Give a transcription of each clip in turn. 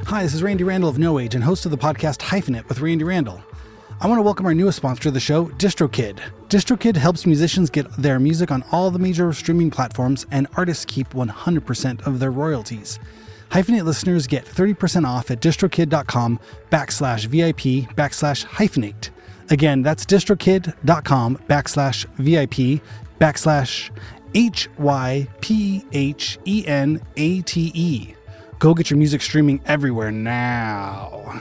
Hi, this is Randy Randall of No Age and host of the podcast Hyphenate with Randy Randall. I want to welcome our newest sponsor of the show, DistroKid. DistroKid helps musicians get their music on all the major streaming platforms, and artists keep 100% of their royalties. Hyphenate listeners get 30% off at distrokid.com/VIP/hyphenate. Again, that's distrokid.com/VIP/HYPHENATE. Go get your music streaming everywhere now.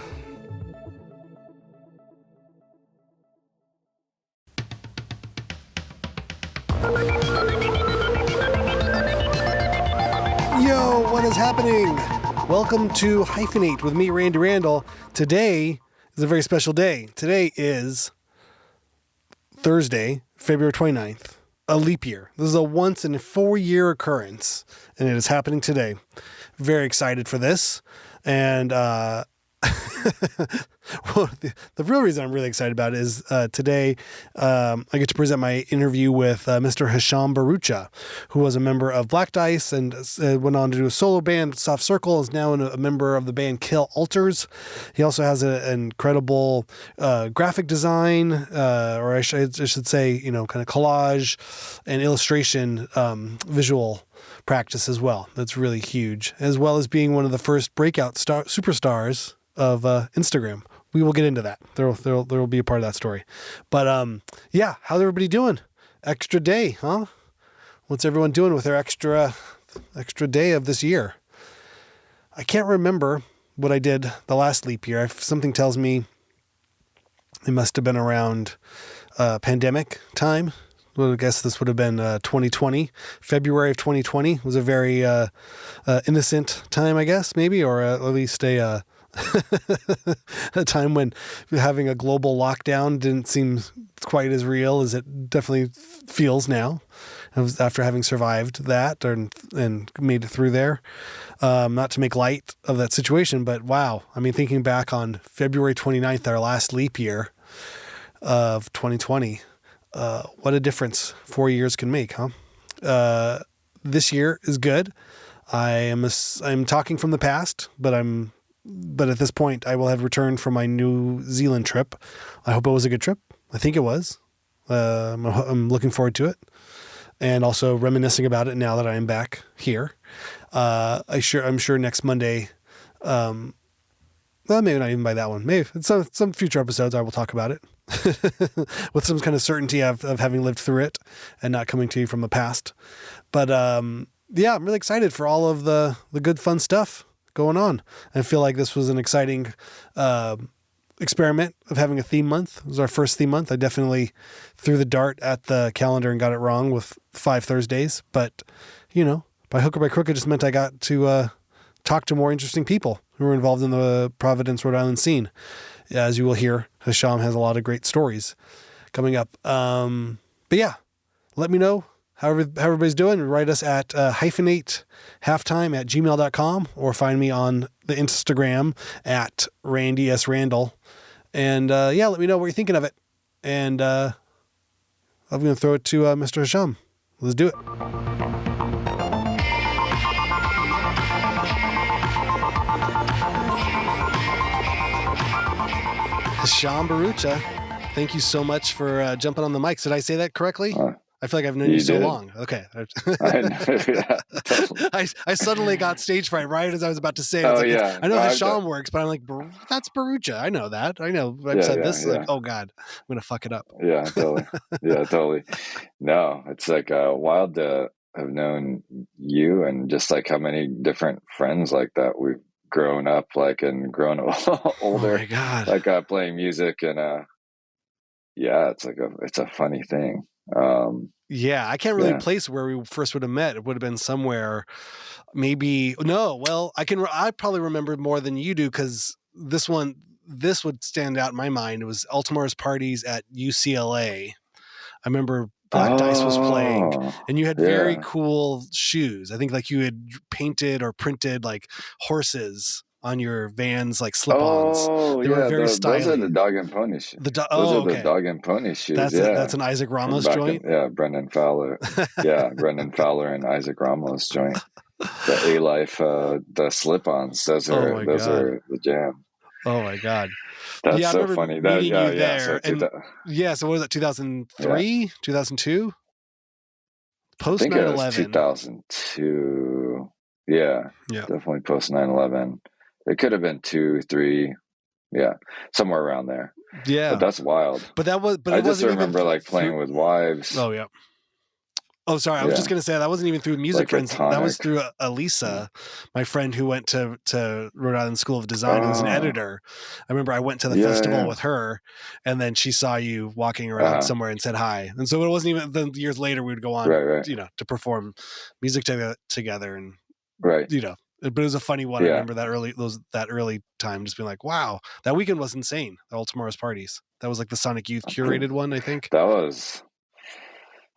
Yo, what is happening? Welcome to Hyphenate with me, Randy Randall. Today is a very special day. Today is Thursday, February 29th, a leap year. This is a once in a 4-year occurrence, and it is happening today. Very excited for this. And well, the real reason I'm really excited about it is today I get to present my interview with Mr. Hisham Bharoocha, who was a member of Black Dice and went on to do a solo band, Soft Circle, is now a member of the band Kill Alters. He also has an incredible graphic design, or I should say, kind of collage and illustration visual practice as well. That's really huge, as well as being one of the first breakout superstars of Instagram. We will get into that. There will be a part of that story. But yeah, how's everybody doing? Extra day, huh? What's everyone doing with their extra day of this year? I can't remember what I did the last leap year. Something tells me it must have been around pandemic time. Well, I guess this would have been 2020. February of 2020 was a very innocent time, I guess, maybe, or at least a time when having a global lockdown didn't seem quite as real as it definitely feels now. After having survived that and made it through there. Not to make light of that situation, but wow. I mean, thinking back on February 29th, our last leap year of 2020, what a difference 4 years can make, huh? This year is good. I'm talking from the past, but at this point I will have returned from my New Zealand trip. I hope it was a good trip. I think it was. I'm looking forward to it, and also reminiscing about it now that I am back here. I'm sure next Monday, well, maybe not even by that one. Maybe in some future episodes I will talk about it with some kind of certainty of having lived through it and not coming to you from the past. But yeah, I'm really excited for all of the good fun stuff going on. I feel like this was an exciting experiment of having a theme month. It was our first theme month. I definitely threw the dart at the calendar and got it wrong with 5 Thursdays. But, by hook or by crook, it just meant I got to talk to more interesting people who were involved in the Providence, Rhode Island scene. As you will hear, Hisham has a lot of great stories coming up. But yeah, let me know how everybody's doing. Write us at hyphenatehalftime@gmail.com or find me on the Instagram at Randy S. Randall. And yeah, let me know what you're thinking of it. And I'm going to throw it to Mr. Hisham. Let's do it. Hisham Bharoocha, thank you so much for jumping on the mic. Did I say that correctly? I feel like I've known you so long. Okay. Yeah, totally. I suddenly got stage fright right as I was about to say it. Yeah. I know Hisham works, but I'm like, that's Bharoocha. I know that. I know. I've said this. Yeah. Like, oh God, I'm going to fuck it up. Yeah, totally. Yeah, totally. No, it's like wild to have known you and just like how many different friends like that we've grown up like and grown older. Oh my God. Like playing music and yeah, it's a funny thing. Yeah, I can't really place where we first would have met. It would have been somewhere, maybe. No, well, I probably remember more than you do because this would stand out in my mind. It was Altamar's parties at UCLA. I remember Black Dice was playing, and you had very cool shoes. I think like you had painted or printed like horses on your Vans, like slip-ons. Oh, they were very stylish. Those are the dog and pony shoes. The dog and pony shoes. That's an Isaac Ramos joint. Brendan Fowler. Yeah, Brendan Fowler and Isaac Ramos joint. the A Life, the slip-ons. Those Oh are my God. the jam. Oh my God. That's Yeah, I so remember funny. That meeting you So there. And yeah, so what was it, yeah, 2003, 2002? I Post think it was 9/11. 2002. Yeah, Yeah. definitely post 9/11. It could have been 2, 3. Yeah, somewhere around there. But Yeah. that's wild. But I it just wasn't even remember like through. playing with wives. Oh yeah. Oh, sorry. I was just Yeah, gonna say that wasn't even through music like a friends. That was tonic. through Yeah. Elisa, my friend who went to Rhode Island School of Design, who was an Oh, editor. I remember I went to the yeah, festival yeah. with her, and then she saw you walking around Uh-huh. somewhere and said hi. And so it wasn't even. Then years later, we would go on, Right, right, to perform music together, and right. But it was a funny one. I Yeah, remember that early time, just being like, "Wow, that weekend was insane." The All Tomorrow's parties. That was like the Sonic Youth curated one, I think. that was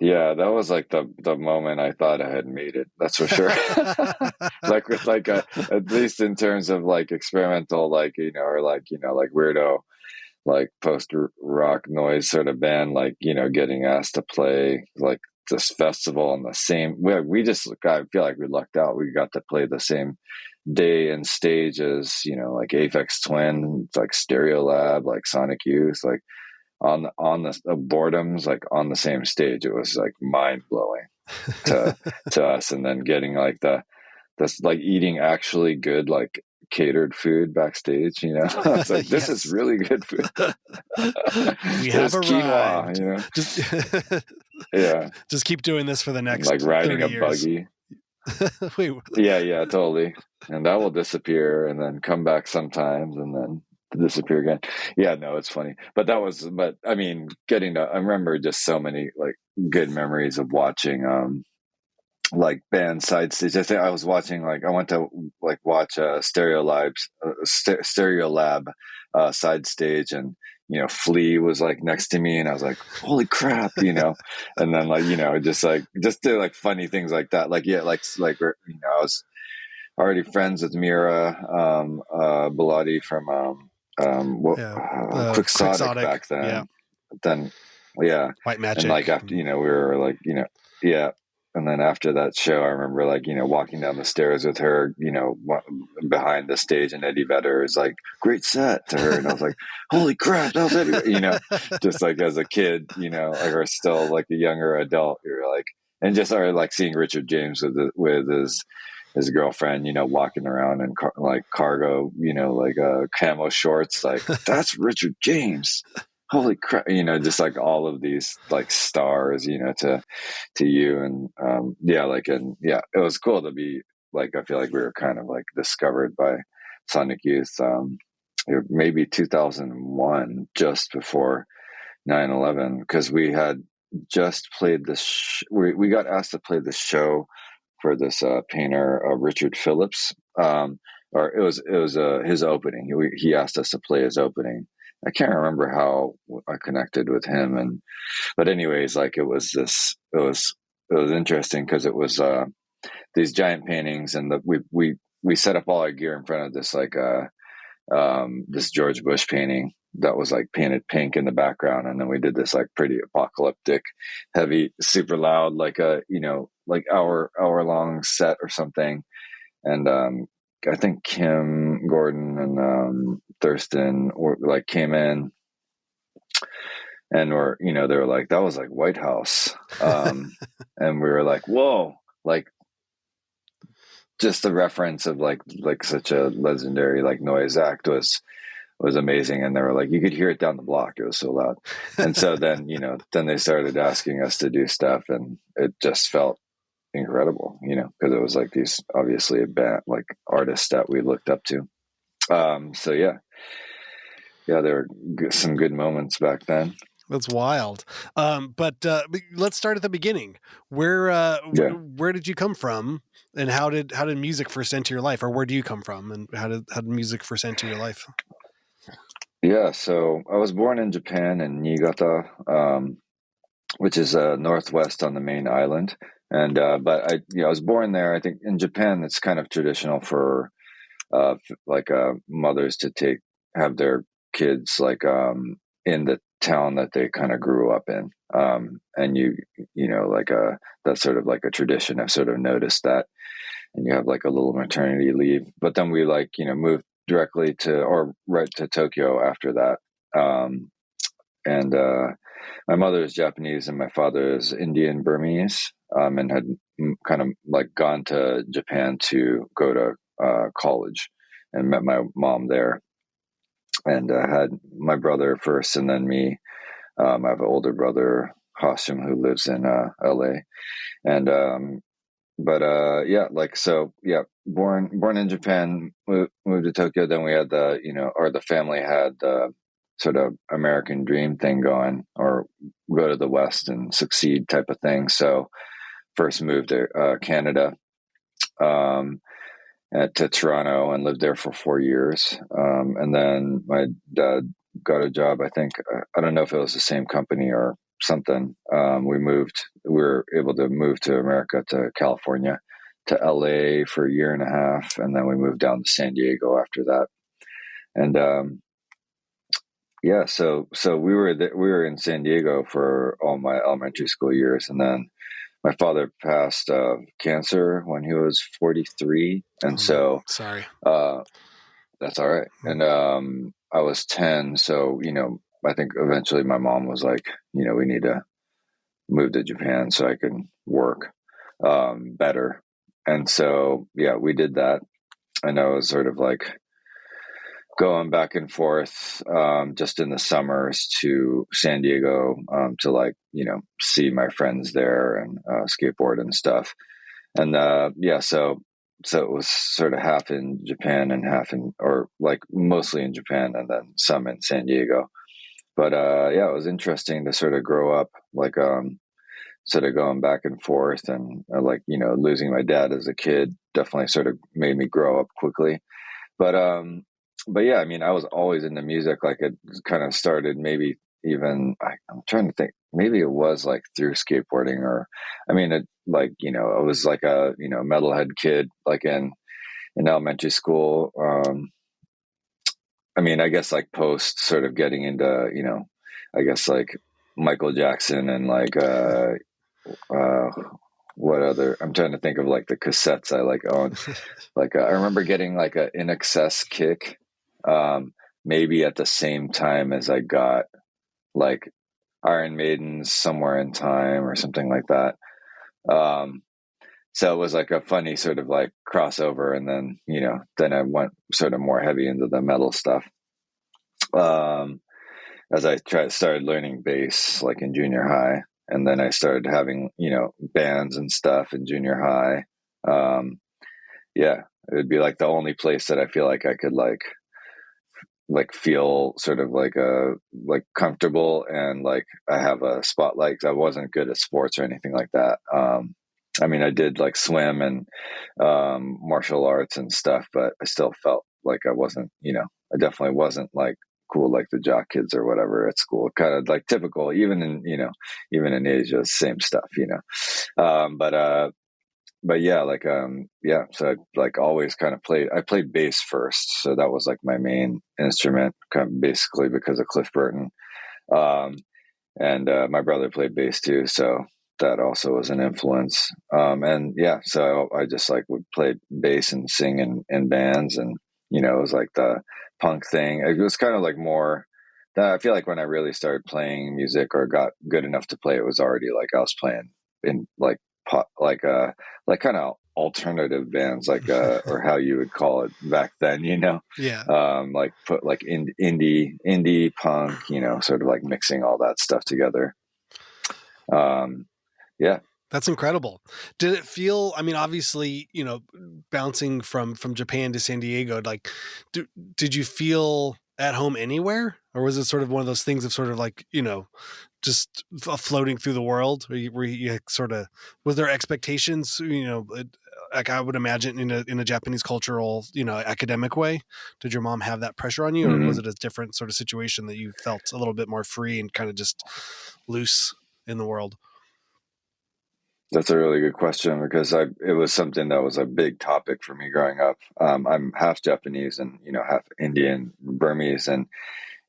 that was like the moment I thought I had made it. That's for sure. Like with like at least in terms of like experimental, like or like like weirdo, like post rock noise sort of band, like getting asked to play like this festival on the same. We just I feel like we lucked out. We got to play the same day and stage as like Aphex Twin, like Stereo Lab, like Sonic Youth, like on the boredoms, like on the same stage. It was like mind blowing to us, and then getting like this like eating actually good like catered food backstage. I was like, this is Yes. really good food. We have There's quinoa. arrived. Just Yeah, just keep doing this for the and like next riding 30 a years. buggy. Wait. Yeah, totally. And that will disappear and then come back sometimes and then disappear again. Yeah, no, it's funny. But I mean, I remember just so many like good memories of watching like band side stage. I think I was watching like I went to like watch Stereo Lab side stage, and Flea was like next to me, and I was like, holy crap, and then like just do like funny things like that, like I was already friends with Mira Bilotti from Yeah. Quixotic Quixotic. back Yeah. then. But then yeah, White and like Magic. after we were like yeah, and then after that show, I remember like walking down the stairs with her, behind the stage, and Eddie Vedder is like, "Great set" to her, and I was like, "Holy crap, that was Eddie!" Just like as a kid, like or still like a younger adult, you're like, and just or like seeing Richard James with his girlfriend, walking around in like cargo, like camo shorts, like that's Richard James. Holy crap! Just like all of these like stars, to you, and it was cool to be like. I feel like we were kind of like discovered by Sonic Youth, maybe 2001, just before 9/11, because we had just played this. We got asked to play this show for this painter, Richard Phillips. Or it was his opening. He asked us to play his opening. I can't remember how I connected with him, but anyways, like it was interesting because it was these giant paintings, and we set up all our gear in front of this like this George Bush painting that was like painted pink in the background, and then we did this like pretty apocalyptic, heavy, super loud, like a like hour long set or something, and I think Kim Gordon and Thurston like came in and they were like, that was like White House, and we were like, whoa, like just the reference of like such a legendary like noise act was amazing. And they were like, you could hear it down the block, it was so loud. And so then then they started asking us to do stuff, and it just felt incredible, because it was like these obviously a band like artists that we looked up to. So there were some good moments back then. That's wild. But let's start at the beginning. Yeah. Where did you come from, and how did music first enter your life, or where do you come from, and how did music first enter your life? Yeah, so I was born in Japan in Niigata, which is northwest on the main island. And but I was born there. I think in Japan it's kind of traditional for like mothers to have their kids like in the town that they kind of grew up in, and like that's sort of like a tradition. I've sort of noticed that and you have like a little maternity leave. But then we like, moved directly to, or right to Tokyo after that. And my mother is Japanese and my father is Indian Burmese, and had kind of like gone to Japan to go to college, and met my mom there, and had my brother first and then me. I have an older brother, Hashim, who lives in LA. And but yeah, like, so yeah, born in Japan, moved to Tokyo. Then we had the, or the family had the sort of American dream thing going, or go to the West and succeed type of thing. So first moved to Canada, um, to Toronto, and lived there for 4 years. And then my dad got a job. I think, I don't know if it was the same company or something. We were able to move to America, to California, to LA for a year and a half. And then we moved down to San Diego after that. And, yeah, so we were in San Diego for all my elementary school years. And then my father passed cancer when he was 43. And so, sorry. that's all right. And I was 10. So, I think eventually my mom was like, we need to move to Japan so I can work better. And so, yeah, we did that. And I was sort of like going back and forth just in the summers to San Diego to like, see my friends there and skateboard and stuff. And yeah, so it was sort of half in Japan and half in, or like mostly in Japan and then some in San Diego. But yeah, it was interesting to sort of grow up like sort of going back and forth, and like, losing my dad as a kid definitely sort of made me grow up quickly. But yeah, I mean, I was always into music. Like, it kind of started maybe even, I'm trying to think, maybe it was like through skateboarding, or I mean, it like, I was like a, metalhead kid, like in elementary school. I mean, I guess like post sort of getting into, I guess like Michael Jackson and like uh what other, I'm trying to think of like the cassettes I like owned. Like I remember getting like a In Excess kick, maybe at the same time as I got like Iron Maiden's Somewhere in Time or something like that. So it was like a funny sort of like crossover, and then then I went sort of more heavy into the metal stuff. As I started learning bass like in junior high, and then I started having bands and stuff in junior high. Yeah, it would be like the only place that I feel like I could like feel sort of like like comfortable, and like I have a spotlight. 'Cause I wasn't good at sports or anything like that. I mean, I did like swim and martial arts and stuff, but I still felt like I wasn't, I definitely wasn't like cool like the jock kids or whatever at school. Kind of like typical, even in, even in Asia, same stuff, but yeah, like yeah, so I like always kind of I played bass first, so that was like my main instrument, kind of basically because of Cliff Burton. Um, and my brother played bass too, so that also was an influence. And yeah, so I just like would play bass and sing in bands, and it was like the punk thing. It was kind of like more. I feel like when I really started playing music or got good enough to play, it was already like I was playing in like pop, like kind of alternative bands, like or how you would call it back then, Yeah. like put like indie punk, sort of like mixing all that stuff together. Yeah. That's incredible. Did it feel, I mean, obviously, bouncing from Japan to San Diego, like, did you feel at home anywhere? Or was it sort of one of those things of sort of like, just floating through the world, where you sort of, was there expectations, like I would imagine in a Japanese cultural, academic way? Did your mom have that pressure on you, or was Mm-hmm. it a different sort of situation that you felt a little bit more free and kind of just loose in the world? That's a really good question, because it was something that was a big topic for me growing up. I'm half Japanese and, half Indian, Burmese, and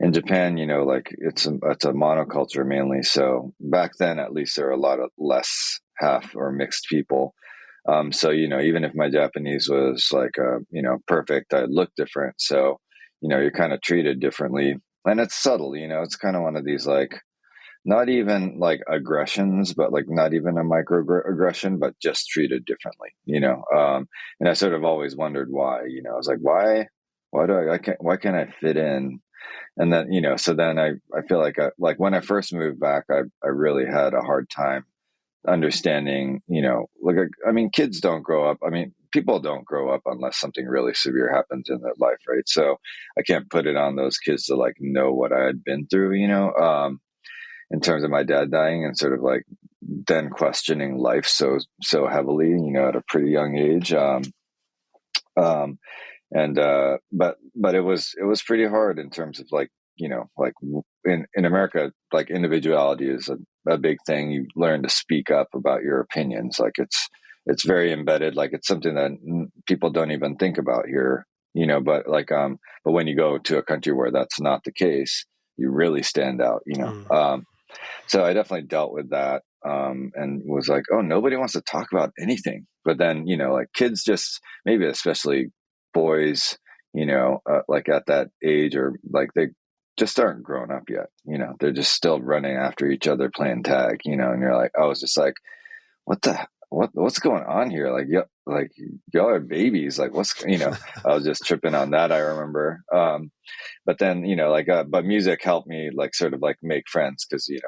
in Japan, like it's a monoculture mainly. So back then, at least, there were a lot of less half or mixed people. So, even if my Japanese was like, perfect, I'd look different. So, you're kind of treated differently, and it's subtle, it's kind of one of these, like, not even like aggressions, but like not even a microaggression, but just treated differently. And I sort of always wondered why, I was like, why why can't I fit in? And then, so then I feel like when I first moved back, I really had a hard time understanding, like, I mean, kids don't grow up. I mean, people don't grow up unless something really severe happens in their life. Right. So I can't put it on those kids to like know what I had been through, in terms of my dad dying, and sort of like then questioning life so heavily, at a pretty young age. Um, and but it was pretty hard in terms of like, like in America, like individuality is a big thing. You learn to speak up about your opinions. Like it's very embedded. Like it's something that people don't even think about here. But like but when you go to a country where that's not the case, you really stand out. Mm. So I definitely dealt with that, and was like, oh, nobody wants to talk about anything. But then, like kids just, maybe especially boys, like at that age, or like they just aren't grown up yet. They're just still running after each other playing tag, and you're like, I was just like, what's going on here? Like, yeah, like y'all are babies. Like, I was just tripping on that. I remember. But then, like, but music helped me like sort of like make friends, because, they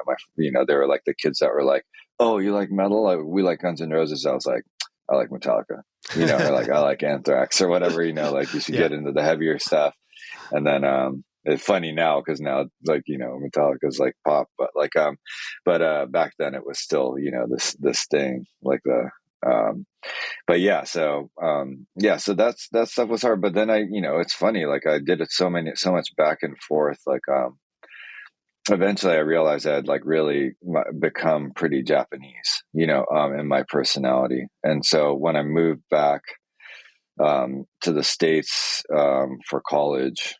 were like the kids that were like, oh, you like metal? We like Guns N' Roses. I was like, I like Metallica, or like I like Anthrax or whatever, like you should Yeah. get into the heavier stuff. And then, it's funny now because now, like, Metallica's like pop, but like, back then it was still, this thing like but yeah, so that stuff was hard. But then it's funny, like I did it so much back and forth, like, eventually I realized I had like really become pretty Japanese, in my personality. And so when I moved back, to the States, for college,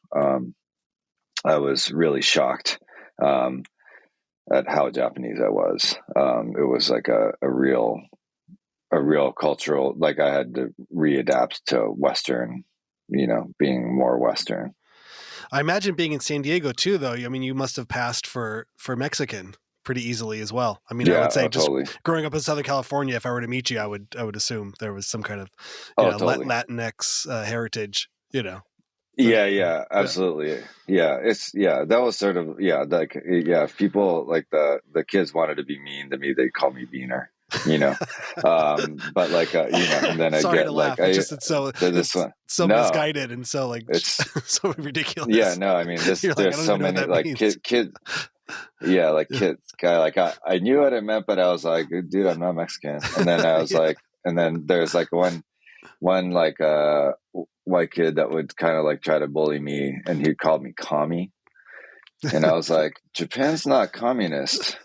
I was really shocked, um, at how Japanese I was. It was like a real cultural, like I had to readapt to Western, being more Western. I imagine being in San Diego too, though. I mean, you must have passed for Mexican pretty easily as well. I mean, I Yeah, would say oh, just totally. growing up in Southern California, if I were to meet you, I would assume there was some kind of, Oh, totally. Latinx heritage. So, Yeah, yeah, yeah. absolutely. Yeah, that was sort of, like, yeah, if people like the kids wanted to be mean to me, they'd call me Beaner, you know. But like, and then I Sorry to get like, laugh. It's so there's this one. misguided and so like It's so yeah, ridiculous. no, I mean, You're like, I there's don't so even know what many that like means. kid, yeah, like Yeah. kids guy, like I knew what it meant, but I was like, dude, I'm not Mexican. And then I was Yeah. like, and then there's like one like white kid that would kind of like try to bully me, and he called me commie, and I was like, Japan's not communist.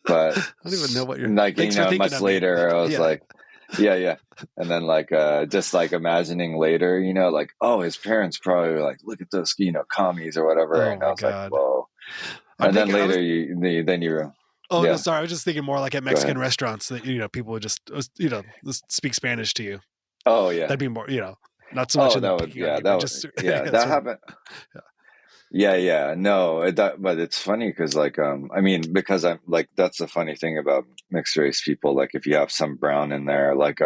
But I don't even know what you're. like, Thanks for thinking much of me. later I was Yeah. like, yeah. And then like just like imagining later, like, oh, his parents probably were like, look at those, commies or whatever. Oh And I my was like, god. whoa. I'm And then thinking. I was. later then you Oh no, yeah, sorry. I was just thinking more like at go Mexican ahead. restaurants that people would just just speak Spanish to you. Oh yeah. That'd be more. Not so much Oh, in the that would, picking on you, but just that sort of. happened. Yeah. Yeah, no, but it's funny because, like, I mean, because I'm like, that's the funny thing about mixed race people. Like, if you have some brown in there, like,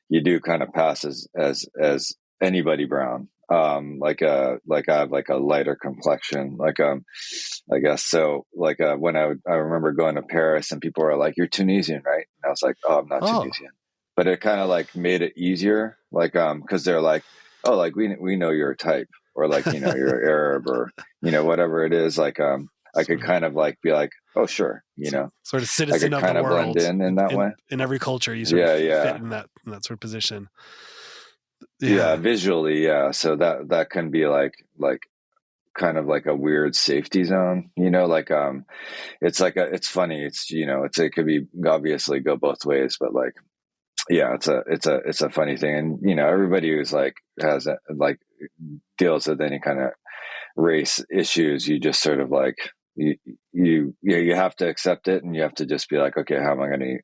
you do kind of pass as anybody brown. Like I have like a lighter complexion, like, I guess so. Like, when I remember going to Paris and people were like, "You're Tunisian, right?" And I was like, "Oh, I'm not Oh. Tunisian," but it kind of like made it easier, like, because they're like, "Oh, like we know your type." Or like, you're Arab, or whatever it is, like, I could Sort of. kind of like be like, oh sure, Sort of I citizen could of the kind of blend world in that way. in every culture. You sort of Yeah, fit yeah, in that sort of position. yeah, Yeah. visually, yeah. So that can be like kind of like a weird safety zone, like, it's funny, it could be obviously go both ways, but like, yeah, it's a funny thing. And everybody who's like has like deals with any kind of race issues, you just sort of like, you have to accept it, and you have to just be like, okay, how am I going to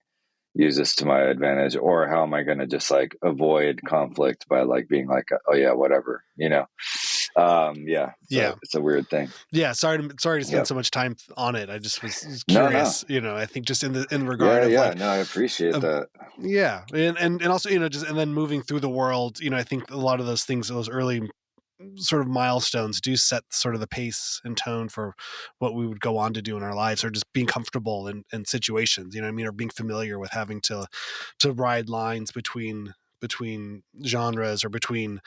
use this to my advantage, or how am I going to just like avoid conflict by like being like, oh yeah, whatever, yeah, Yeah. it's a weird thing. Yeah. Sorry to spend Yep. so much time on it. I just was No. curious, I think just in the regard of Yeah, like, no, I appreciate that. yeah. And also, just, and then moving through the world, I think a lot of those things, those early sort of milestones do set sort of the pace and tone for what we would go on to do in our lives, or just being comfortable in situations, or being familiar with having to ride lines between genres, or between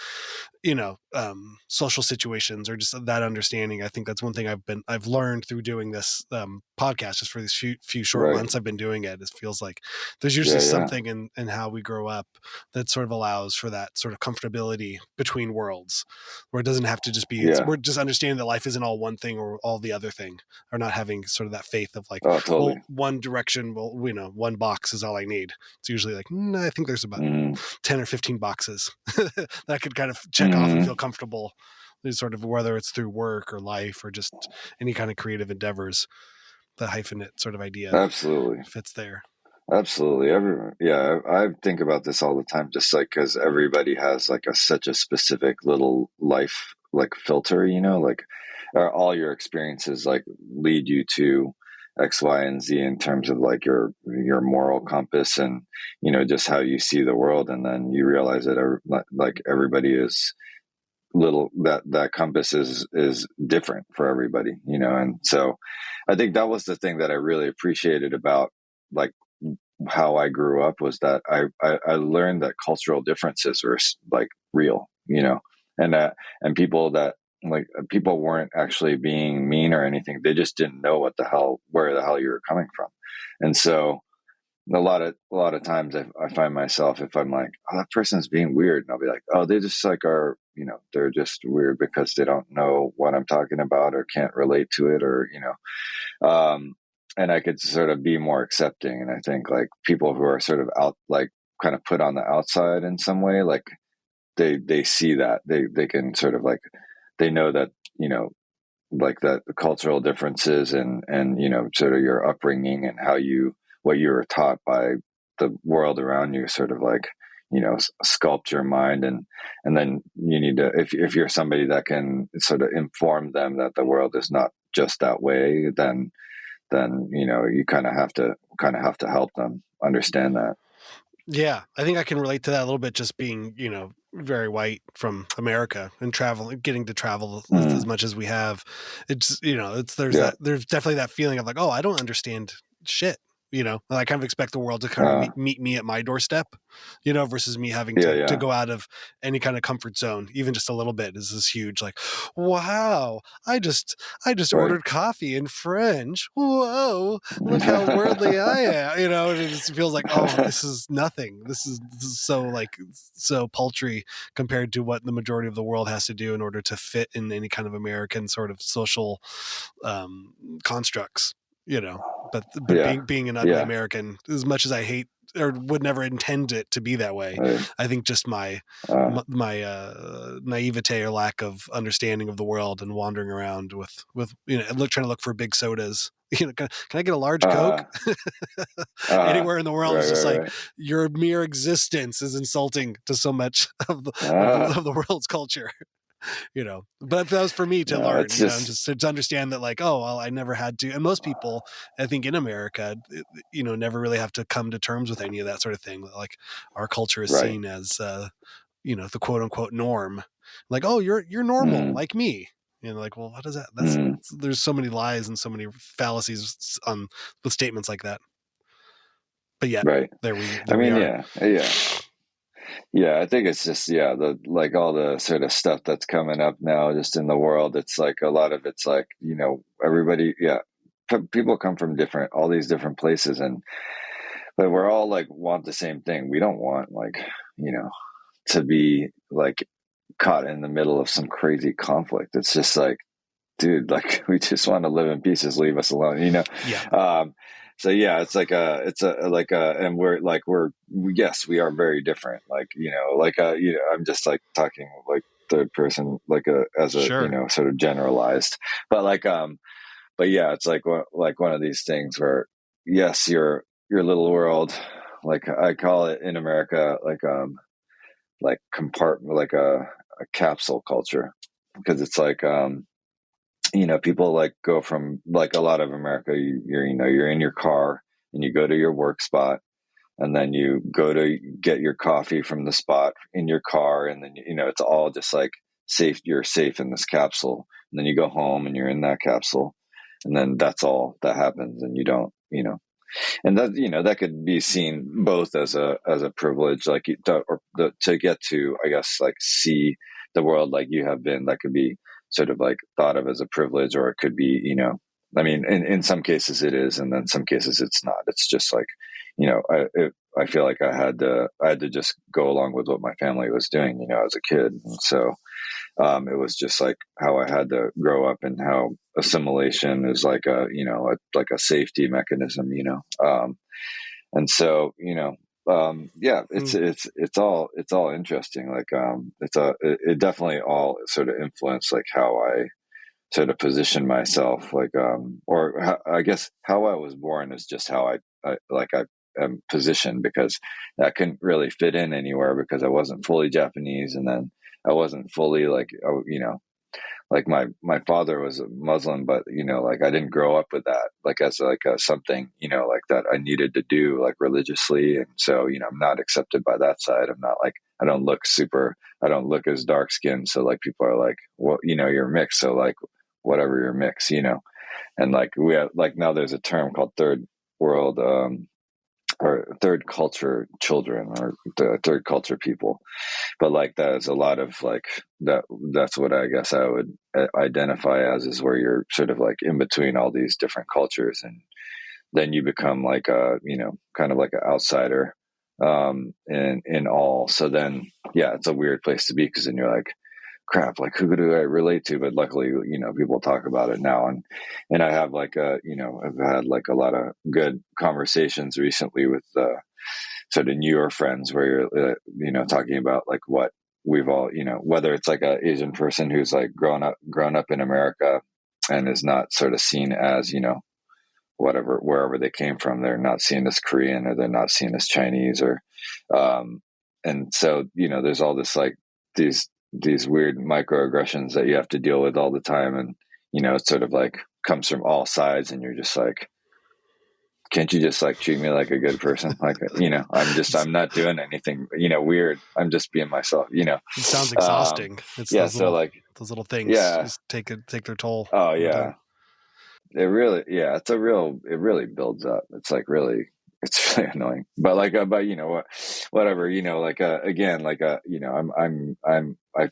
social situations, or just that understanding. I think that's one thing I've learned through doing this podcast, just for these few short Right. months I've been doing it. It feels like there's usually Yeah. something in how we grow up that sort of allows for that sort of comfortability between worlds, where it doesn't have to just be, Yeah. we're just understanding that life isn't all one thing or all the other thing, or not having sort of that faith of like, Oh, well, totally. one direction, well, one box is all I need. It's usually like, I think there's about Mm-hmm. 10 or 15 boxes that I could kind of check off and Mm-hmm. feel comfortable, sort of, whether it's through work or life or just any kind of creative endeavors. The hyphenate sort of idea Absolutely. fits there. Absolutely. I think about this all the time, just like because everybody has like such a specific little life like filter, like all your experiences like lead you to X, Y, and Z in terms of like your moral compass, and just how you see the world, and then you realize that like everybody is little, that compass is different for everybody, and so I think that was the thing that I really appreciated about like how I grew up, was that I learned that cultural differences are like real, and people weren't actually being mean or anything. They just didn't know where the hell you were coming from. And so a lot of times I find myself, if I'm like, oh, that person's being weird, and I'll be like, oh, they just like are, they're just weird because they don't know what I'm talking about or can't relate to it, or, and I could sort of be more accepting. And I think like people who are sort of out, like kind of put on the outside in some way, like they see that they can sort of like, they know that, like that the cultural differences, and sort of your upbringing and what you were taught by the world around you, sort of like, sculpt your mind. And then you need to, if you're somebody that can sort of inform them that the world is not just that way, then you kind of have to help them understand that. Yeah, I think I can relate to that a little bit, just being, very white from America and getting to travel as much as we have. It's, Yeah. there's definitely that feeling of like, oh, I don't understand shit. And I kind of expect the world to kind of uh, meet me at my doorstep, versus me having yeah, to yeah, go out of any kind of comfort zone, even just a little bit. Is this huge, like, wow, I just right. ordered coffee in French. Whoa, look how worldly I am. And it just feels like, oh, this is nothing. This is so like, so paltry compared to what the majority of the world has to do in order to fit in any kind of American sort of social constructs. But Yeah, being an ugly yeah, American, as much as I hate or would never intend it to be that way, right. I think just my uh, my naivete or lack of understanding of the world, and wandering around with trying to look for big sodas. Can I get a large Coke? uh, Anywhere in the world is just like, right. your mere existence is insulting to so much of the uh, of the world's culture. But that was for me to no, learn, it's just just to understand that, like, oh, well, I never had to. And most people, I think, in America, never really have to come to terms with any of that sort of thing. Like, our culture is right. seen as the quote unquote norm. Like, oh, you're normal mm, like me. Like, well, what is that? mm, There's so many lies and so many fallacies on with statements like that. But yet, right. I there we mean, are. yeah, I think it's just, the like all the sort of stuff that's coming up now just in the world. It's like a lot of it's like, everybody, people come from all these different places, and but we're all like want the same thing. We don't want like, to be like caught in the middle of some crazy conflict. It's just like, dude, like we just want to live in peace. Just leave us alone. Yeah. So yeah, and yes, we are very different. Like, I'm just like talking like third person, like as a, Sure. sort of generalized, but but yeah, it's like one of these things where, yes, your little world like I call it in America, like compartment, like a capsule culture, because it's like, people like go from like a lot of America, you're in your car and you go to your work spot, and then you go to get your coffee from the spot in your car, and then it's all just like safe. You're safe in this capsule, and then you go home and you're in that capsule, and then that's all that happens, and you don't, and that that could be seen both as a privilege, like to get to, I guess, like see the world like you have been. That could be sort of like thought of as a privilege, or it could be, I mean, in some cases it is, and then some cases it's not. It's just like, I feel like I had to just go along with what my family was doing, as a kid, and so it was just like how I had to grow up, and how assimilation is like like a safety mechanism, and so, yeah, Mm. it's all interesting. Like, it definitely all sort of influenced like how I sort of position myself, like, or I guess how I was born is just how I am positioned, because I couldn't really fit in anywhere because I wasn't fully Japanese, and then I wasn't fully like, like my father was a Muslim, but like I didn't grow up with that, like as like something, like that I needed to do like religiously, and so I'm not accepted by that side. I'm not like, I don't look as dark skinned, so like people are like, well, you're mixed, so like whatever, you're mixed, and like we have, like, now there's a term called third world, or third culture children, or the third culture people, but like that is a lot of like that's what I guess I would identify as, is where you're sort of like in between all these different cultures, and then you become like a, kind of like an outsider, in all. So then, yeah, it's a weird place to be, because then you're like, crap, like who do I relate to? But luckily, people talk about it now, and I have like I've had like a lot of good conversations recently with sort of newer friends, where you're talking about like what we've all, whether it's like a Asian person who's like grown up in America, and is not sort of seen as, whatever, wherever they came from, they're not seen as Korean, or they're not seen as Chinese, or um and so there's all this like these weird microaggressions that you have to deal with all the time, and it sort of like comes from all sides, and you're just like, can't you just like treat me like a good person? Like, I'm not doing anything, weird. I'm just being myself, It sounds Um, exhausting. It's yeah. So like, those little things yeah. just take their toll Oh over time. yeah. Yeah, it really builds up. It's like really, it's really annoying, but like, but whatever, like, again, like, I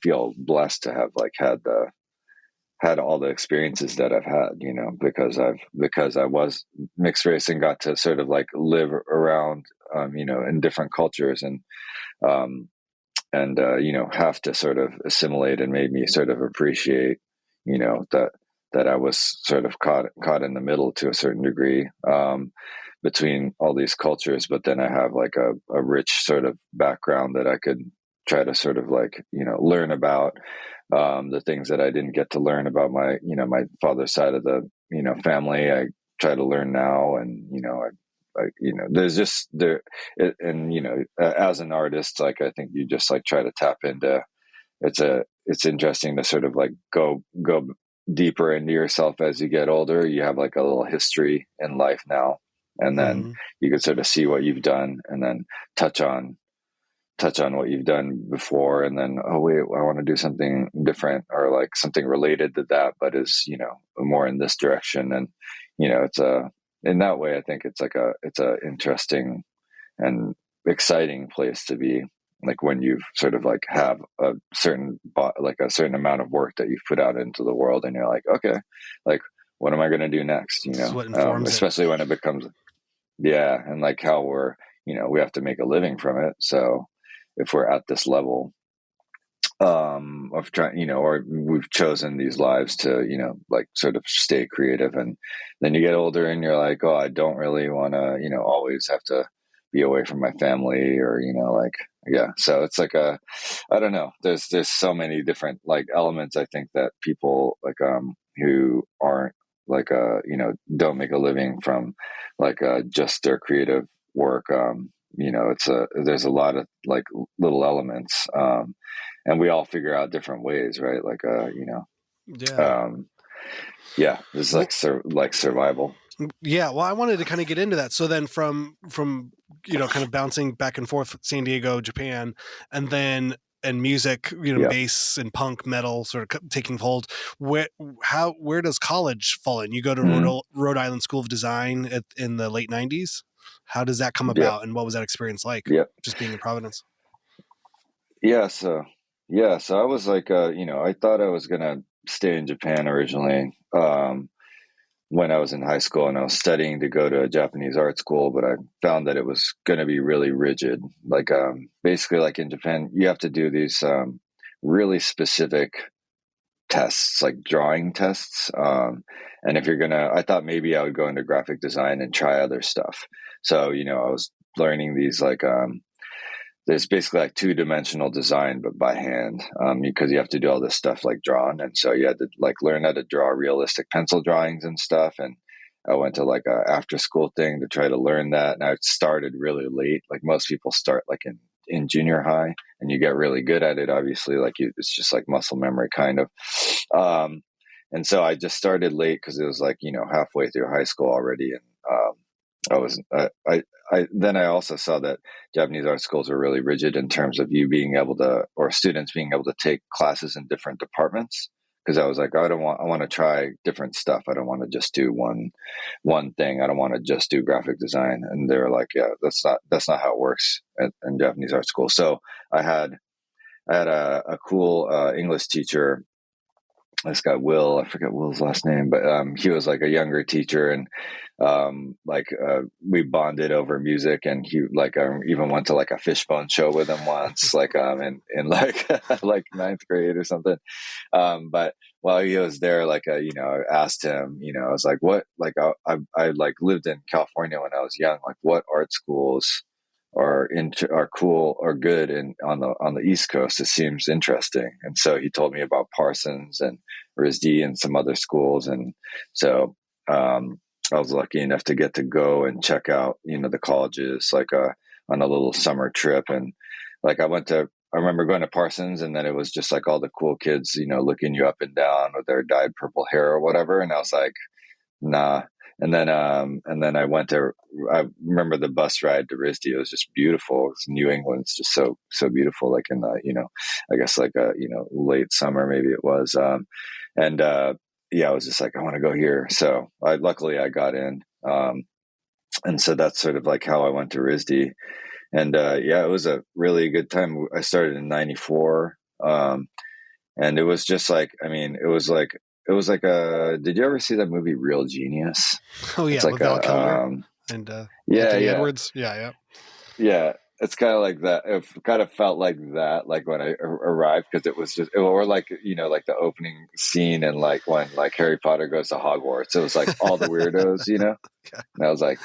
feel blessed to have like had all the experiences that I've had, because I was mixed race, and got to sort of like live around, in different cultures, um, and have to sort of assimilate, and made me sort of appreciate, that I was sort of caught in the middle to a certain degree, between all these cultures. But then I have like a rich sort of background that I could try to sort of like, learn about, the things that I didn't get to learn about my father's side of the, family. I try to learn now, and there's just there, and as an artist, like I think you just like try to tap into. It's interesting to sort of like go deeper into yourself as you get older. You have like a little history in life now, and then Mm-hmm. you can sort of see what you've done, and then touch on what you've done before, and then, oh wait, I want to do something different, or like something related to that, but is more in this direction. And it's a in that way, I think it's a interesting and exciting place to be, like when you've sort of like have a like a certain amount of work that you've put out into the world, and you're like, okay, like what am I going to do next, This is what informs it. especially when it becomes, yeah, and like how we have to make a living from it. So if we're at this level, of trying, or we've chosen these lives to, like sort of stay creative, and then you get older, and you're like, oh, I don't really want to, always have to be away from my family, or like, yeah. So it's like I don't know. There's so many different like elements, I think, that people like, who aren't like don't make a living from like just their creative work, there's a lot of like little elements, and we all figure out different ways, right? Like, Yeah. yeah, this is Well, like survival. yeah. Well, I wanted to kind of get into that. So then from kind of bouncing back and forth, San Diego, Japan, and then and music, Yeah. bass and punk metal sort of taking hold. Where does college fall in? You go to Hmm. Rhode Island School of Design in the late '90s. How does that come Yep. about, and what was that experience like? Yep. Just being in Providence. Yeah. So I was like, I thought I was gonna stay in Japan originally. When I was in high school and I was studying to go to a Japanese art school, but I found that it was going to be really rigid. Like, basically, like in Japan, you have to do these really specific tests, like drawing tests. And if you're gonna, I thought maybe I would go into graphic design and try other stuff. So, I was learning these like there's basically like two-dimensional design but by hand, because you have to do all this stuff like drawn, and so you had to like learn how to draw realistic pencil drawings and stuff. And I went to like a after school thing to try to learn that, and I started really late. Like most people start like in junior high, and you get really good at it, obviously. It's just like muscle memory kind of. um, and so I just started late because it was like halfway through high school already. And I was then I also saw that Japanese art schools are really rigid in terms of you being able to, or students being able to take classes in different departments. Because I was like, I want to try different stuff. I don't want to just do one thing. I don't want to just do graphic design. And they were like, yeah, that's not how it works in Japanese art school. So I had a cool English teacher, this guy Will. I forget Will's last name, but he was like a younger teacher, and we bonded over music. And he like even went to like a Fishbone show with him once, like in like like ninth grade or something. But while he was there, like I asked him, I was like, what, like I like lived in California when I was young, like what art schools are cool or good and on the East Coast. It seems interesting. And so he told me about Parsons and RISD and some other schools. And so I was lucky enough to get to go and check out the colleges, like on a little summer trip. And like I remember going to Parsons, and then it was just like all the cool kids looking you up and down with their dyed purple hair or whatever. And I was like, nah. And then I remember the bus ride to RISD. It was just beautiful. New England's just so beautiful. Like in the, I guess like late summer, maybe it was. And yeah, I was just like, I want to go here. So luckily I got in. And so that's sort of like how I went to RISD. And yeah, it was a really good time. I started in '94. And it was just like, I mean, it was like did you ever see that movie Real Genius? Oh It's yeah, with like Val Kilmer and yeah, Anthony yeah, Edwards. Yeah, yeah. yeah. It's kind of like that. It kind of felt like that, like when I arrived, because it was just, or like, like the opening scene and like when like Harry Potter goes to Hogwarts. It was like all the weirdos. Yeah. And I was like,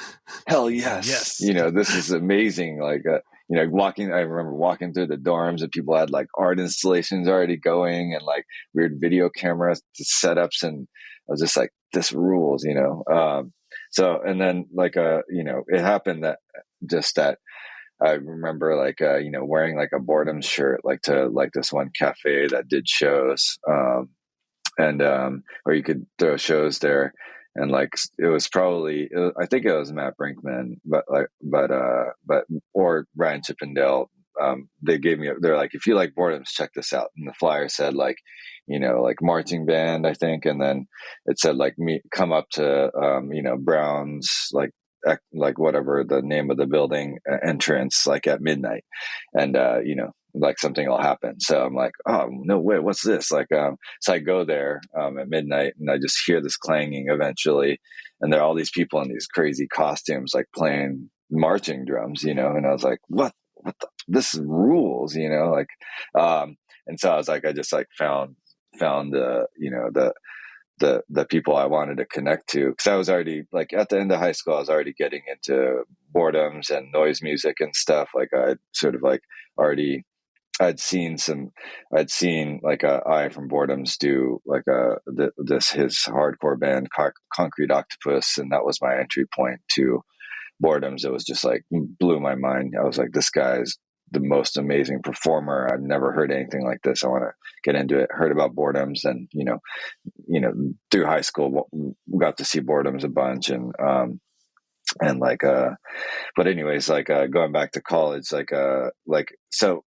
hell yes, Yes. this is amazing. Like, I remember walking through the dorms and people had like art installations already going and like weird video camera setups. And I was just like, this rules. So, and then like, it happened that just that I remember like, wearing like a boredom shirt, like to like this one cafe that did shows. And or you could throw shows there, and like I think it was Matt Brinkman, but or Ryan Chippendale. They're like, if you like boredoms, check this out. And the flyer said like, like marching band, I think. And then it said like come up to Brown's like whatever the name of the building entrance, like at midnight. And like something will happen. So I'm like, oh no way, what's this? Like so I go there at midnight, and I just hear this clanging eventually, and there are all these people in these crazy costumes like playing marching drums, and I was like, this rules, like and so I was like, I just like found the people I wanted to connect to, because I was already like at the end of high school, I was already getting into boredoms and noise music and stuff. Like I'd sort of like already I'd seen like Eye from Boredoms do like his hardcore band Concrete Octopus, and that was my entry point to Boredoms, it was just like blew my mind. I was like, this guy's the most amazing performer. I've never heard anything like this. I want to get into it. Heard about Boredoms, and through high school, got to see Boredoms a bunch, and like but anyways, like going back to college, like I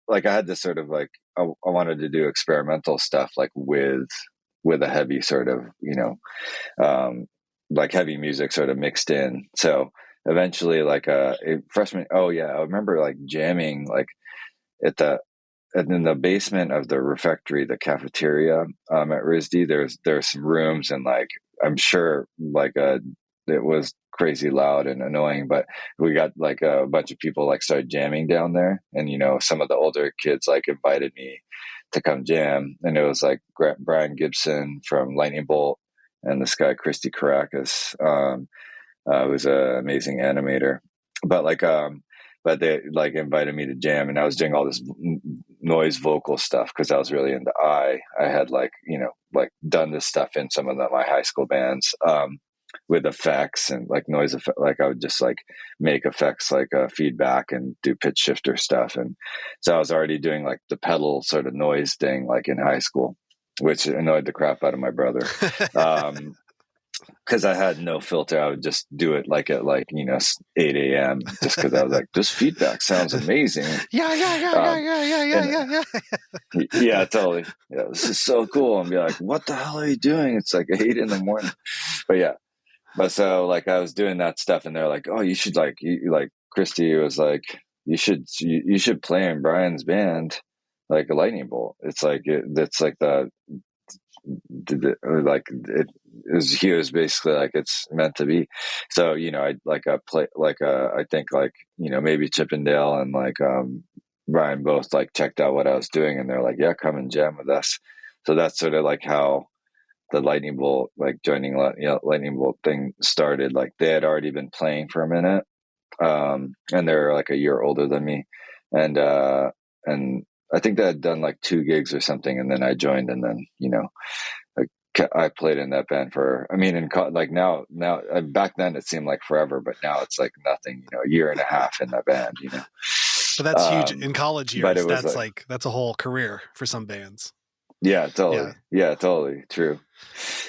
had this sort of like I wanted to do experimental stuff like with a heavy sort of like heavy music sort of mixed in. So eventually, like a freshman, oh yeah, I remember like jamming like at the and in the basement of the refectory, the cafeteria at RISD, there's some rooms, and like I'm sure like it was crazy loud and annoying, but we got like a bunch of people like started jamming down there, and some of the older kids like invited me to come jam, and it was like Brian Gibson from Lightning Bolt and this guy Christy Caracas, who's an amazing animator, but but they like invited me to jam, and I was doing all this noise vocal stuff because I was really into I had like like done this stuff in some of my high school bands, with effects and like noise effect. Like I would just like make effects like feedback and do pitch shifter stuff, and so I was already doing like the pedal sort of noise thing like in high school, which annoyed the crap out of my brother. Because I had no filter. I would just do it like at 8 a.m. just because I was like, this feedback sounds amazing. Yeah. Yeah, totally. Yeah, this is so cool. And be like, what the hell are you doing? It's like 8 in the morning. But yeah, but so like I was doing that stuff, and they're like, oh, you should like Christy was like, you should play in Brian's band, like a Lightning Bolt. It's like it's like like it was, he was basically like it's meant to be. So I like I play like I think like maybe Chippendale and like Ryan both like checked out what I was doing, and they're like, yeah, come and jam with us. So that's sort of like how the Lightning Bolt, like joining Lightning Bolt thing started. Like they had already been playing for a minute, and they're like a year older than me, and I think they had done like 2 gigs or something, and then I joined, and then I played in that band for, I mean, like now, back then it seemed like forever, but now it's like nothing, a year and a half in that band, But that's huge in college but years. it was That's a whole career for some bands. Yeah, totally. Yeah, totally. True.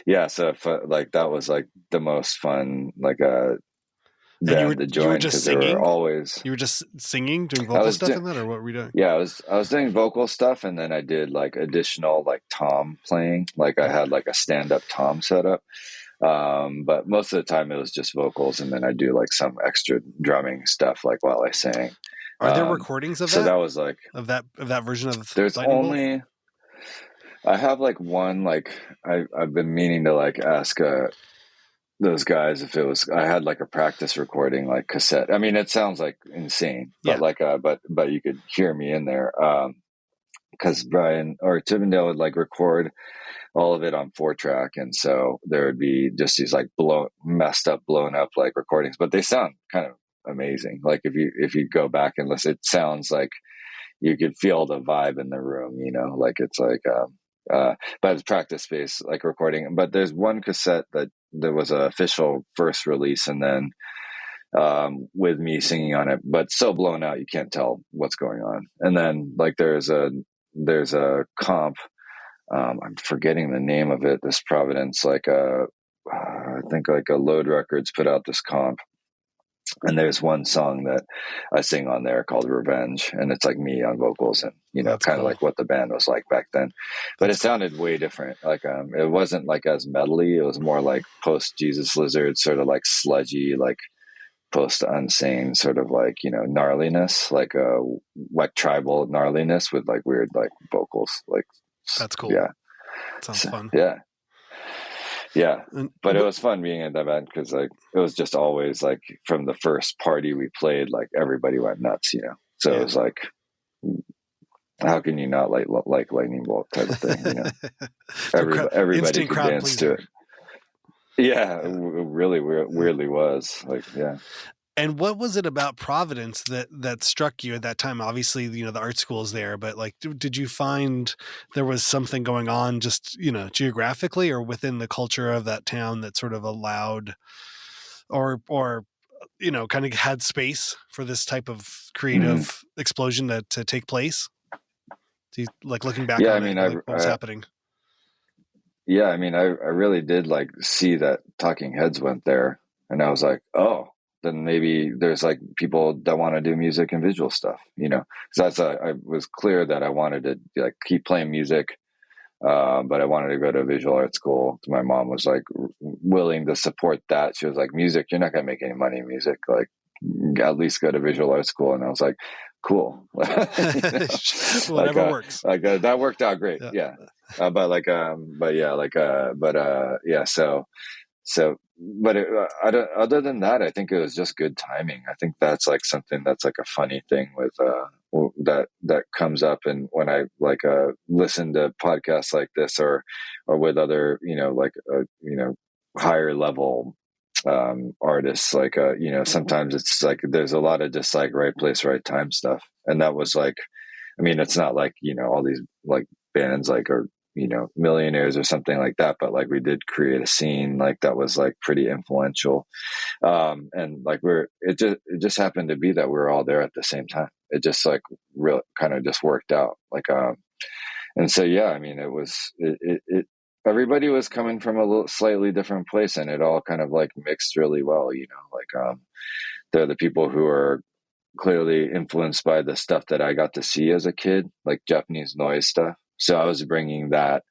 Yeah. So like that was like the most fun, like band to join. You were just singing? Always. You were just singing, doing vocal stuff in that, or what were you doing? Yeah, I was doing vocal stuff, and then I did like additional like tom playing. Like I had like a stand-up tom setup. But most of the time it was just vocals, and then I do like some extra drumming stuff like while I sang. Are there recordings of that? So that was like of that version of there's Lightning only Bolt? I have like one, like I've been meaning to like ask those guys if it was, I had like a practice recording, like cassette. I mean, it sounds like insane, but like, but you could hear me in there. Cause Brian or Chippendale would like record all of it on 4-track. And so there would be just these like messed up, blown up like recordings, but they sound kind of amazing. Like if you go back and listen, it sounds like you could feel the vibe in the room, like it's like, but it's practice space, like recording. But there's one cassette that there was an official first release, and then with me singing on it, but so blown out you can't tell what's going on. And then like there's a comp. I'm forgetting the name of it. This Providence, like I think like a Load Records put out this comp. And there's one song that I sing on there called Revenge, and it's like me on vocals, and kind of like what the band was like back then. But it sounded way different. Like it wasn't like as metally. It was more like post Jesus Lizard, sort of like sludgy, like post Unsane, sort of like gnarliness, like like tribal gnarliness with like weird like vocals. Like that's cool. Yeah, sounds fun. Yeah, but it was fun being in that band because like it was just always like from the first party we played, like everybody went nuts, So it was like, how can you not like Lightning Bolt type of thing, Everybody could dance to it. Yeah, it really weirdly was like, yeah. And what was it about Providence that struck you at that time? Obviously, the art school is there, but like, did you find there was something going on just, geographically or within the culture of that town that sort of allowed or kind of had space for this type of creative Mm-hmm. explosion to take place? Do you, like, looking back Yeah, I on it, mean, like, what was happening? yeah, I mean, I really did like see that Talking Heads went there, and I was like, oh, then maybe there's like people that want to do music and visual stuff, you know. So I was clear that I wanted to like keep playing music, but I wanted to go to visual art school. My mom was like willing to support that. She was like, music, you're not gonna make any money in music, like at least go to visual art school. And I was like, cool. You know? like Whatever works. that worked out great. Yeah. Yeah. But yeah, yeah. So, but other than that, I think it was just good timing. I think that's like something that's like a funny thing with, that comes up. And when I like, listen to podcasts like this or with other, higher level, artists, like, sometimes it's like, there's a lot of just like right place, right time stuff. And that was like, I mean, it's not like, all these like bands like are, millionaires or something like that, but like we did create a scene like that was like pretty influential. And like it just happened to be that we were all there at the same time. It just like real kind of just worked out. Like, and so, yeah, I mean, everybody was coming from a little slightly different place, and it all kind of like mixed really well, like, they're the people who are clearly influenced by the stuff that I got to see as a kid, like Japanese noise stuff. So I was bringing that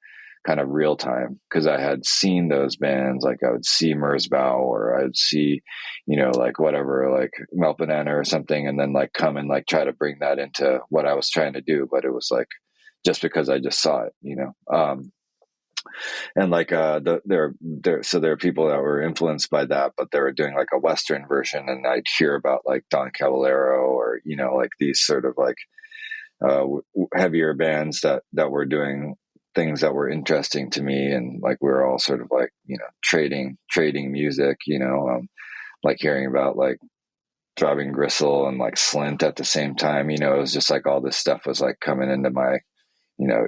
kind of real time because I had seen those bands. Like I would see Merzbow or I'd see, like whatever, like Melpanana or something, and then like come and like try to bring that into what I was trying to do. But it was like just because I just saw it. And like there are people that were influenced by that, but they were doing like a Western version, and I'd hear about like Don Caballero or like these sort of like heavier bands that were doing things that were interesting to me, and like we were all sort of like trading music, like hearing about like Throbbing Gristle and like Slint at the same time. It was just like all this stuff was like coming into my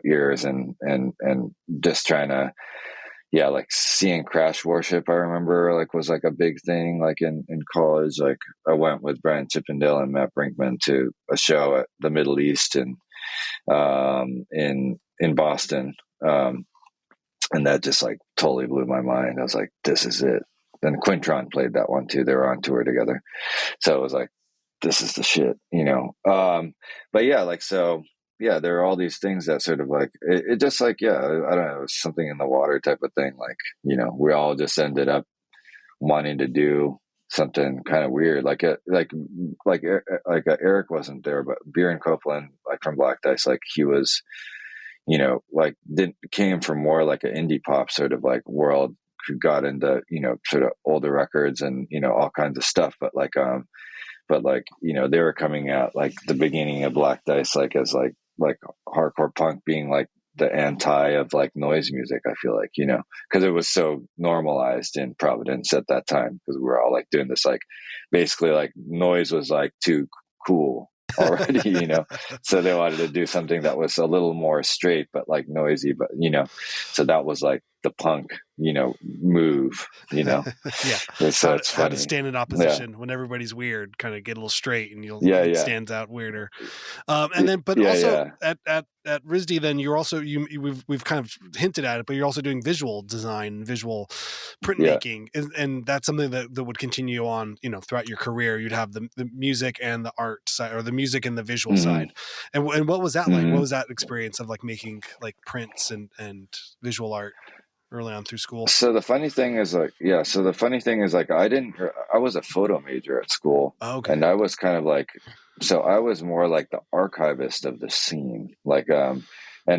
ears, and just trying to, yeah, like seeing Crash Worship, I remember like was like a big thing. Like in college, like I went with Brian Chippendale and Matt Brinkman to a show at the Middle East and in Boston, and that just like totally blew my mind. I was like, this is it. Then Quintron played that one too. They were on tour together, so it was like, this is the shit. But yeah, like so. Yeah, there are all these things that sort of like it just like, yeah, I don't know, it was something in the water type of thing. Like, we all just ended up wanting to do something kind of weird. Eric wasn't there, but Bjorn Copeland, like from Black Dice, like he was, like came from more like an indie pop sort of like world, who got into, sort of older records and, all kinds of stuff. But like, they were coming at like the beginning of Black Dice, like as like hardcore punk being like the anti of like noise music. I feel like, because it was so normalized in Providence at that time, because we were all like doing this, like basically like noise was like too cool already, so they wanted to do something that was a little more straight, but like noisy, but so that was like the punk, move, Yeah. So it's how funny. to stand in opposition when everybody's weird, kind of get a little straight, and it stands out weirder. And then, but also at RISD, then you're also, we've kind of hinted at it, but you're also doing visual design, visual printmaking, and that's something that would continue on, throughout your career. You'd have the music and the art side, or the music and the visual side. And what was that like? What was that experience of like making like prints and visual art early on through school? So the funny thing is like, I was a photo major at school. Okay. And I was kind of like, so I was more like the archivist of the scene. Like, and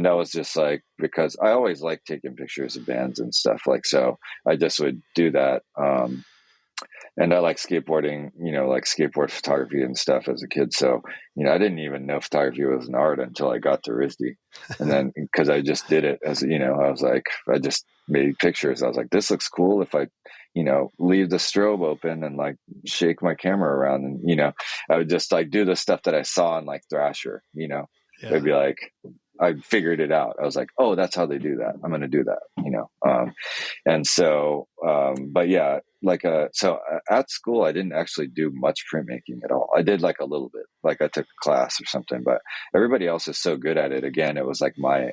that was just like, because I always liked taking pictures of bands and stuff. Like, so I just would do that. And I like skateboarding, like skateboard photography and stuff as a kid. So, I didn't even know photography was an art until I got to RISD. And then, because I just did it as, I was like, I just made pictures. I was like, this looks cool if I, leave the strobe open and like shake my camera around. And, I would just like do the stuff that I saw in like Thrasher, it'd be like, I figured it out. I was like, oh, that's how they do that. I'm going to do that, and so, but yeah, so at school, I didn't actually do much printmaking at all. I did like a little bit, like I took a class or something, but everybody else is so good at it. Again, it was like my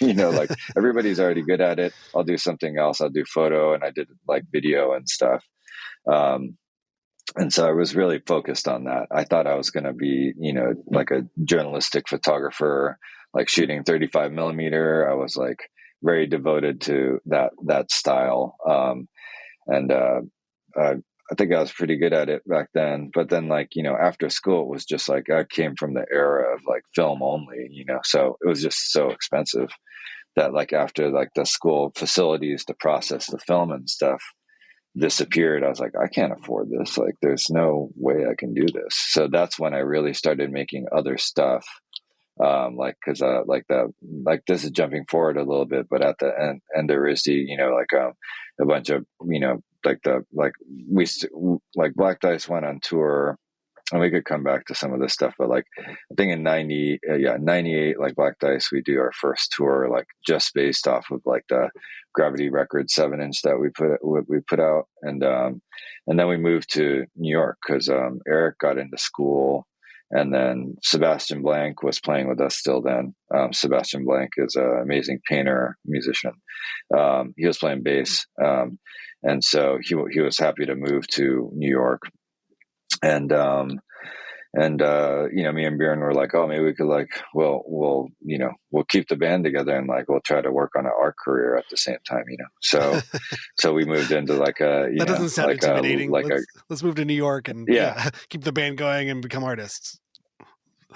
like everybody's already good at it. I'll do something else. I'll do photo, and I did like video and stuff. And so I was really focused on that. I thought I was going to be, like a journalistic photographer, like shooting 35 millimeter. I was like very devoted to that style. And I think I was pretty good at it back then. But then, like, after school, it was just like I came from the era of like film only, so it was just so expensive that, like, after like the school facilities to process the film and stuff disappeared, I was like, I can't afford this. Like, there's no way I can do this. So that's when I really started making other stuff. Cause like this is jumping forward a little bit, but at the end of RISD, a bunch of, like Black Dice went on tour, and we could come back to some of this stuff, but like, I think in 98, like Black Dice, we do our first tour, like just based off of like the Gravity Records 7-inch that we put out. And then we moved to New York cause, Eric got into school, and then Sebastian Blank was playing with us still then. Sebastian Blank is an amazing painter, musician. He was playing bass. And so he was happy to move to New York. And me and Bjorn were like, oh, maybe we could we'll keep the band together, and like, we'll try to work on an art career at the same time, So, so we moved into like that doesn't sound intimidating. Let's move to New York and keep the band going and become artists.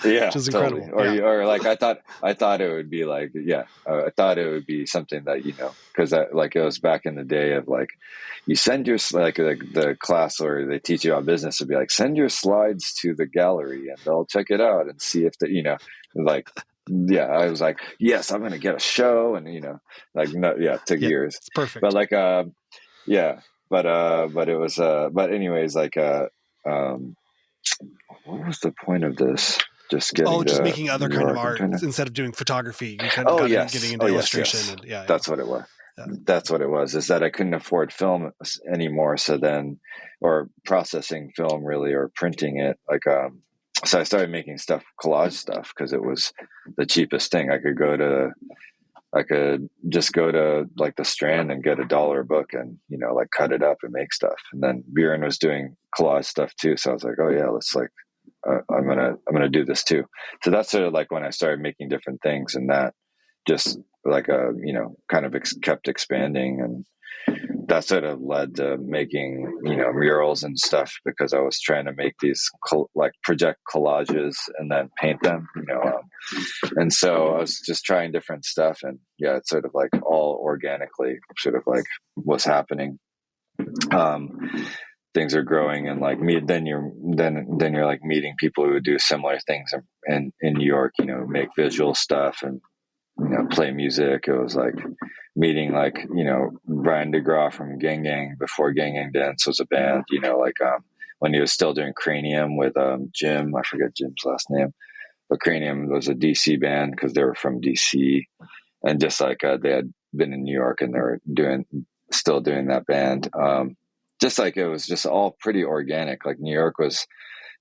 Yeah, which is incredible. Totally. Or like, I thought it would be like, I thought it would be something that, cause like it was back in the day of like, you send your, like the class, or they teach you about business, would be like, send your slides to the gallery and they'll check it out and see if like, I was like, yes, I'm going to get a show. And, it took years. It's perfect. But like, but it was, but anyways, like, what was the point of this? Just making other kind of art instead of doing photography. You kind of getting into illustration. Yes. And that's what it was. Yeah. That's what it was. Is that I couldn't afford film anymore. So then, or processing film really, or printing it. Like, so I started making collage stuff, because it was the cheapest thing. I could just go to like the Strand and get $1 a book, and like cut it up and make stuff. And then Bjorn was doing collage stuff too. So I was like, oh yeah, let's like. I'm gonna do this too. So that's sort of like when I started making different things, and that just like kind of kept expanding, and that sort of led to making murals and stuff, because I was trying to make these like project collages and then paint them, and so I was just trying different stuff, and it's sort of like all organically sort of like was happening. Things are growing, and like me, then you're like meeting people who do similar things in New York, make visual stuff and play music. It was like meeting like Brian DeGraw from Gang Gang before Gang Gang Dance was a band, when he was still doing Cranium with Jim, I forget Jim's last name, but Cranium was a DC band because they were from DC, and just like they had been in New York, and they were still doing that band. Just like it was just all pretty organic. Like New York it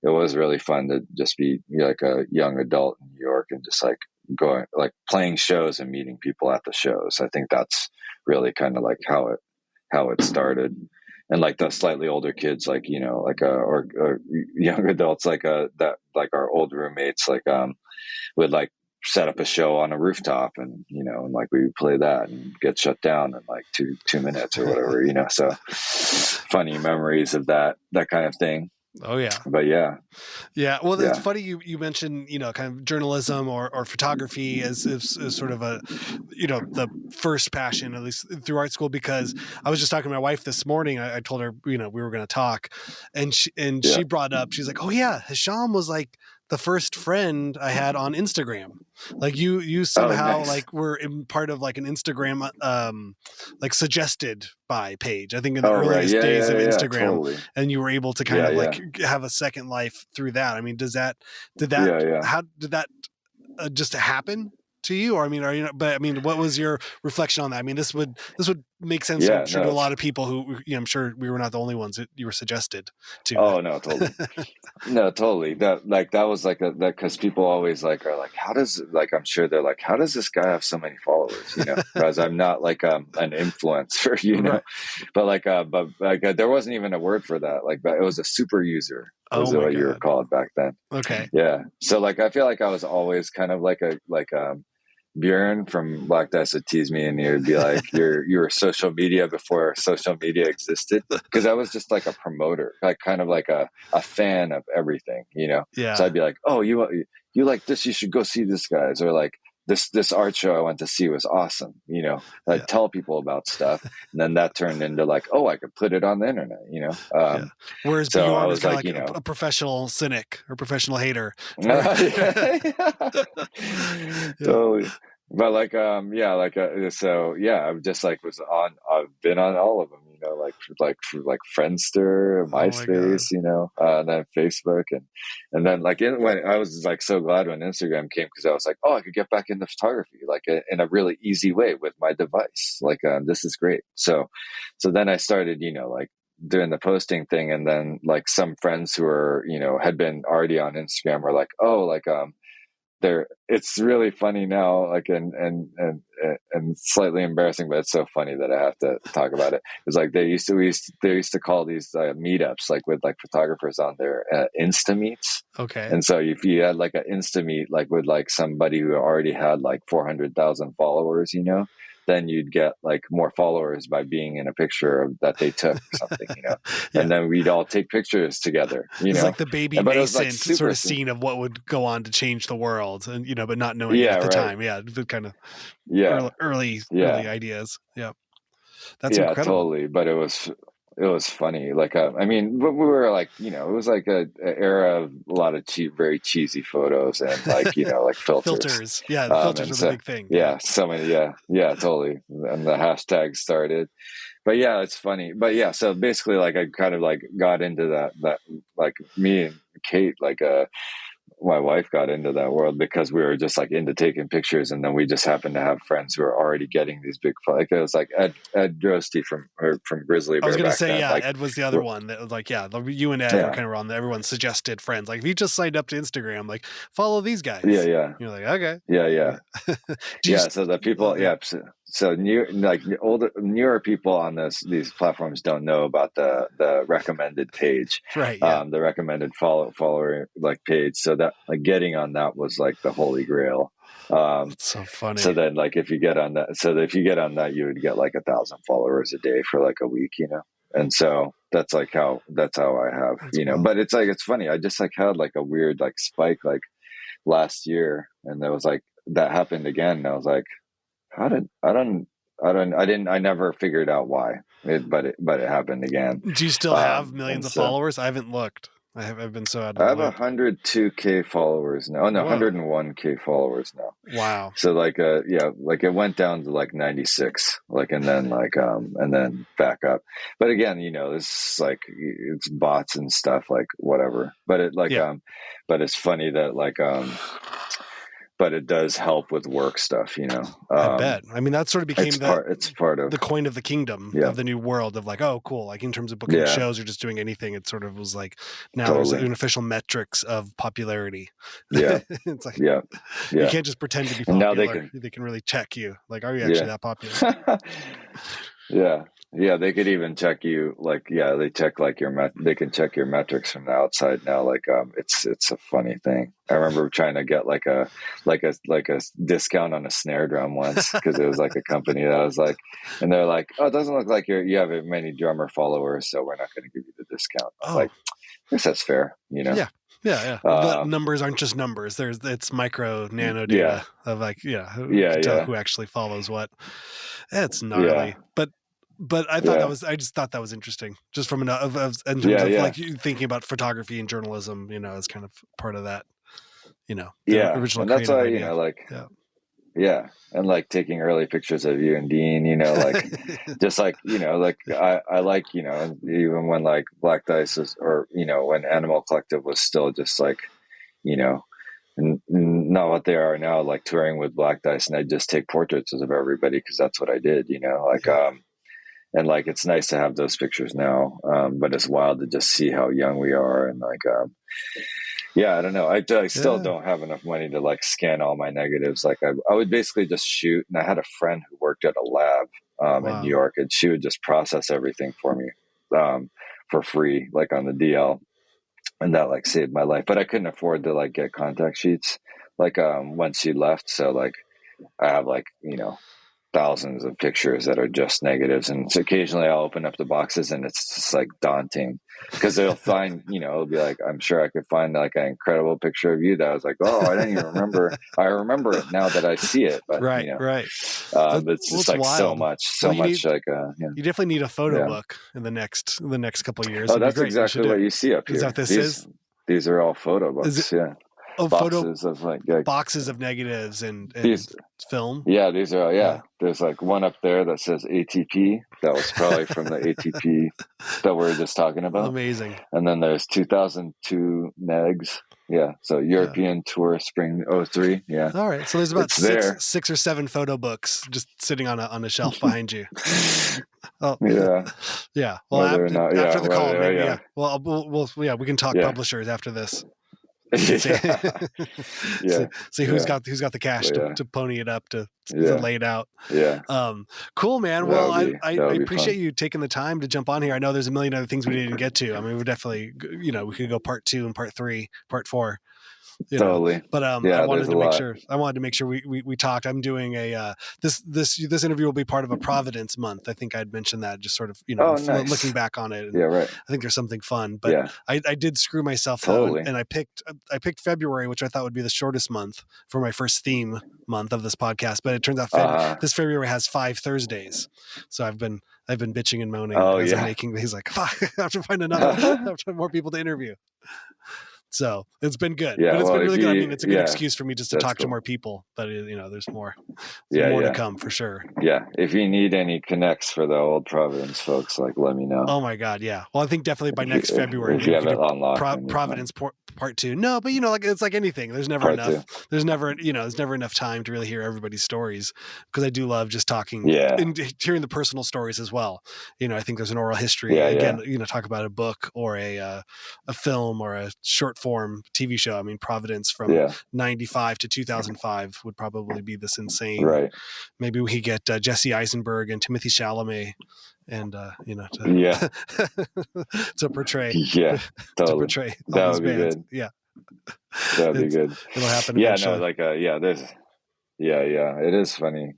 was really fun to just be like a young adult in New York, and just like going, like playing shows and meeting people at the shows. I think that's really kind of like how it started. And like the slightly older kids, like, or young adults, like that, like our old roommates, like, would like set up a show on a rooftop, and and like we would play that and get shut down in like two minutes or whatever, so funny memories of that kind of thing. Oh yeah. But yeah. Well, it's funny you mentioned, kind of journalism or photography as sort of a, the first passion, at least through art school, because I was just talking to my wife this morning. I told her, we were going to talk, and she brought up, she's like, oh yeah, Hisham was like the first friend I had on Instagram. Like you somehow like were in part of like an Instagram, like suggested by page, I think in the earliest days of Instagram, totally. And you were able to kind of like have a second life through that. I mean, how did that just happen to you? Or I mean, are you? But I mean, what was your reflection on that? I mean, this would make sense. Yeah, I'm sure to no, a lot of people who, I'm sure we were not the only ones that you were suggested to. oh no, totally. No, totally. That was like that because people always like are like, how does like I'm sure they're like, how does this guy have so many followers? Because I'm not like an influencer, Right. but there wasn't even a word for that. Like, but it was a super user Oh was my what you were God. called back then. Okay. Yeah. So like I feel like I was always kind of like Bjorn from Black Dice would tease me and he would be like, you were social media before social media existed. Because I was just like a promoter, like kind of like a fan of everything. So Yeah. I'd be like, oh, you like this, you should go see this guys, or like this art show I went to see was awesome. Yeah. I'd tell people about stuff. And then that turned into like, oh, I could put it on the internet. Yeah. Whereas So I Bjorn was was kind like, of like a professional cynic or professional hater. Yeah. totally. But so yeah, I've just like I've been on all of them, like Friendster, Oh my God. MySpace, and then Facebook, and then when I was like so glad when Instagram came, because I was like, oh, I could get back into photography like in a really easy way with my device. Like this is great. So then I started, like doing the posting thing, and then like some friends who were had been already on Instagram were like, oh, like there it's really funny now, like and slightly embarrassing, but it's so funny that I have to talk about it. It's like they used to call these meetups like with like photographers on there insta meets. Okay. And so if you had like an insta meet like with like somebody who already had like 400,000 followers, then you'd get like more followers by being in a picture that they took or something. Yeah. And then we'd all take pictures together, It's like the baby but it was like nascent sort super, of scene of what would go on to change the world, and but not knowing it yeah, at the right. time. Yeah, the kind of Yeah. early Yeah. ideas. Yeah, that's Yeah, incredible. totally. But it was funny. Like, I mean, we were like, it was like a era of a lot of very cheesy photos and like, like filters. Filters. Yeah, the filters And are the so, big thing. yeah, so many, yeah, totally. And the hashtag started, but yeah, it's funny. But yeah, so basically like I kind of like got into that like me and Kate, like, my wife got into that world because we were just like into taking pictures, and then we just happened to have friends who were already getting these big, like it was like Ed Drosty from Grizzly I was Bear gonna back say, then. yeah, Like, Ed was the other one that was like, yeah, you and Ed were yeah, kind of on everyone's suggested friends. Like, if you just signed up to Instagram, like, follow these yeah, guys. yeah, You're like, okay, yeah. do you? Yeah, so the people, Yeah, yeah, so new, like newer people on these platforms don't know about the recommended page, right, yeah. the recommended follower like page. So that like getting on that was like the holy grail. That's so funny. So then, like, if you get on that, you would get like 1,000 followers a day for like a week. And so that's how I have, That's wild. But it's like it's funny. I just like had like a weird like spike like last year, and there was like that happened again. And I was like, how did I never figured out why, but it happened again. Do you still have And millions of so followers? I haven't looked. I've been so out of I the have loop. 102K followers now. Oh, no, Whoa. 101K followers now. Wow. So like yeah, like it went down to like 96, like and then back up. But again, this like it's bots and stuff, like whatever. But it like Yeah. but it's funny that like but it does help with work stuff. I bet. I mean, that sort of became It's part of the coin of the kingdom yeah, of the new world of like, oh, cool. Like in terms of booking yeah, shows or just doing anything, it sort of was like, now there's totally, an official metrics of popularity. yeah, It's like, yeah, you yeah. can't just pretend to be And now popular. They can really check you. Like, are you actually yeah. that popular? Yeah. Yeah, they could even check you like they check like they can check your metrics from the outside now. Like it's a funny thing. I remember trying to get like a discount on a snare drum once because it was like a company that was like, and they're like, oh, it doesn't look like you have many drummer followers, so we're not going to give you the discount. I'm Oh, like, I guess that's fair, yeah. Yeah. But numbers aren't just numbers. It's micro nano Yeah, data of like, who yeah, can tell yeah, who actually follows what. It's yeah, gnarly. But I thought yeah, I just thought that was interesting, just from in terms yeah, of yeah, like you thinking about photography and journalism, as kind of part of that, the yeah. original And that's creative why idea. like. Yeah. Yeah, and like taking early pictures of you and Dean, like just like like I like even when like Black Dice was, or when Animal Collective was still just like you know not what they are now, like touring with Black Dice, and I just take portraits of everybody because that's what I did, like and like it's nice to have those pictures now, but it's wild to just see how young we are, and like I don't know. I still don't have enough money to like scan all my negatives. Like I would basically just shoot, and I had a friend who worked at a lab in New York, and she would just process everything for me for free, like on the DL. And that like saved my life, but I couldn't afford to like get contact sheets like when she left. So like I have like thousands of pictures that are just negatives, and so occasionally I'll open up the boxes and it's just like daunting because they'll find it'll be like, I'm sure I could find like an incredible picture of you that I was like, oh, I didn't even remember. I remember it now that I see it, but right. It's just like wild. so much like you definitely need a photo book in the next couple of years. Oh, that's exactly what you see up here. Is that what this is? These are all photo books. Boxes of negatives and film. Yeah, these are There's like one up there that says ATP. That was probably from the ATP that we were just talking about. Amazing. And then there's 2002 negs. Yeah, so European Tour Spring 03. Yeah. All right, so there's about six or seven photo books just sitting on a shelf behind you. Oh yeah. Well, after the call, maybe, Well, we can talk publishers after this. See who's got the cash to pony it up to lay it out. Cool, man. Well, I appreciate you taking the time to jump on here. I know there's a million other things we didn't get to. I mean, we're definitely we could go part 2 and part 3, part 4. Totally. But I wanted to make sure we talked. I'm doing this interview will be part of a Providence month. I think I'd mentioned that, just sort of nice. Looking back on it. Right. I think there's something fun, but I did screw myself totally. And I picked February, which I thought would be the shortest month for my first theme month of this podcast. But it turns out this February has 5 Thursdays, so I've been bitching and moaning as I'm making these. Like, I have to find another, I have to find more people to interview. So it's been good. But it's been really good. I mean, it's a good excuse for me just to talk to more people, but there's more to come for sure. Yeah. If you need any connects for the old Providence folks, like, let me know. Oh my God. Yeah. Well, I think definitely by next February, if you have it unlocked, Providence part 2. No, but like, it's like anything. There's never enough. 2. There's never enough time to really hear everybody's stories, because I do love just talking and hearing the personal stories as well. I think there's an oral history. Talk about a book or a film or a short form TV show. I mean, Providence from 95 to 2005 would probably be this insane. Right. Maybe we get Jesse Eisenberg and Timothy Chalamet and to portray totally. to portray that all would these be bands. good. Yeah, that'd be good. It'll happen eventually. There's it is funny.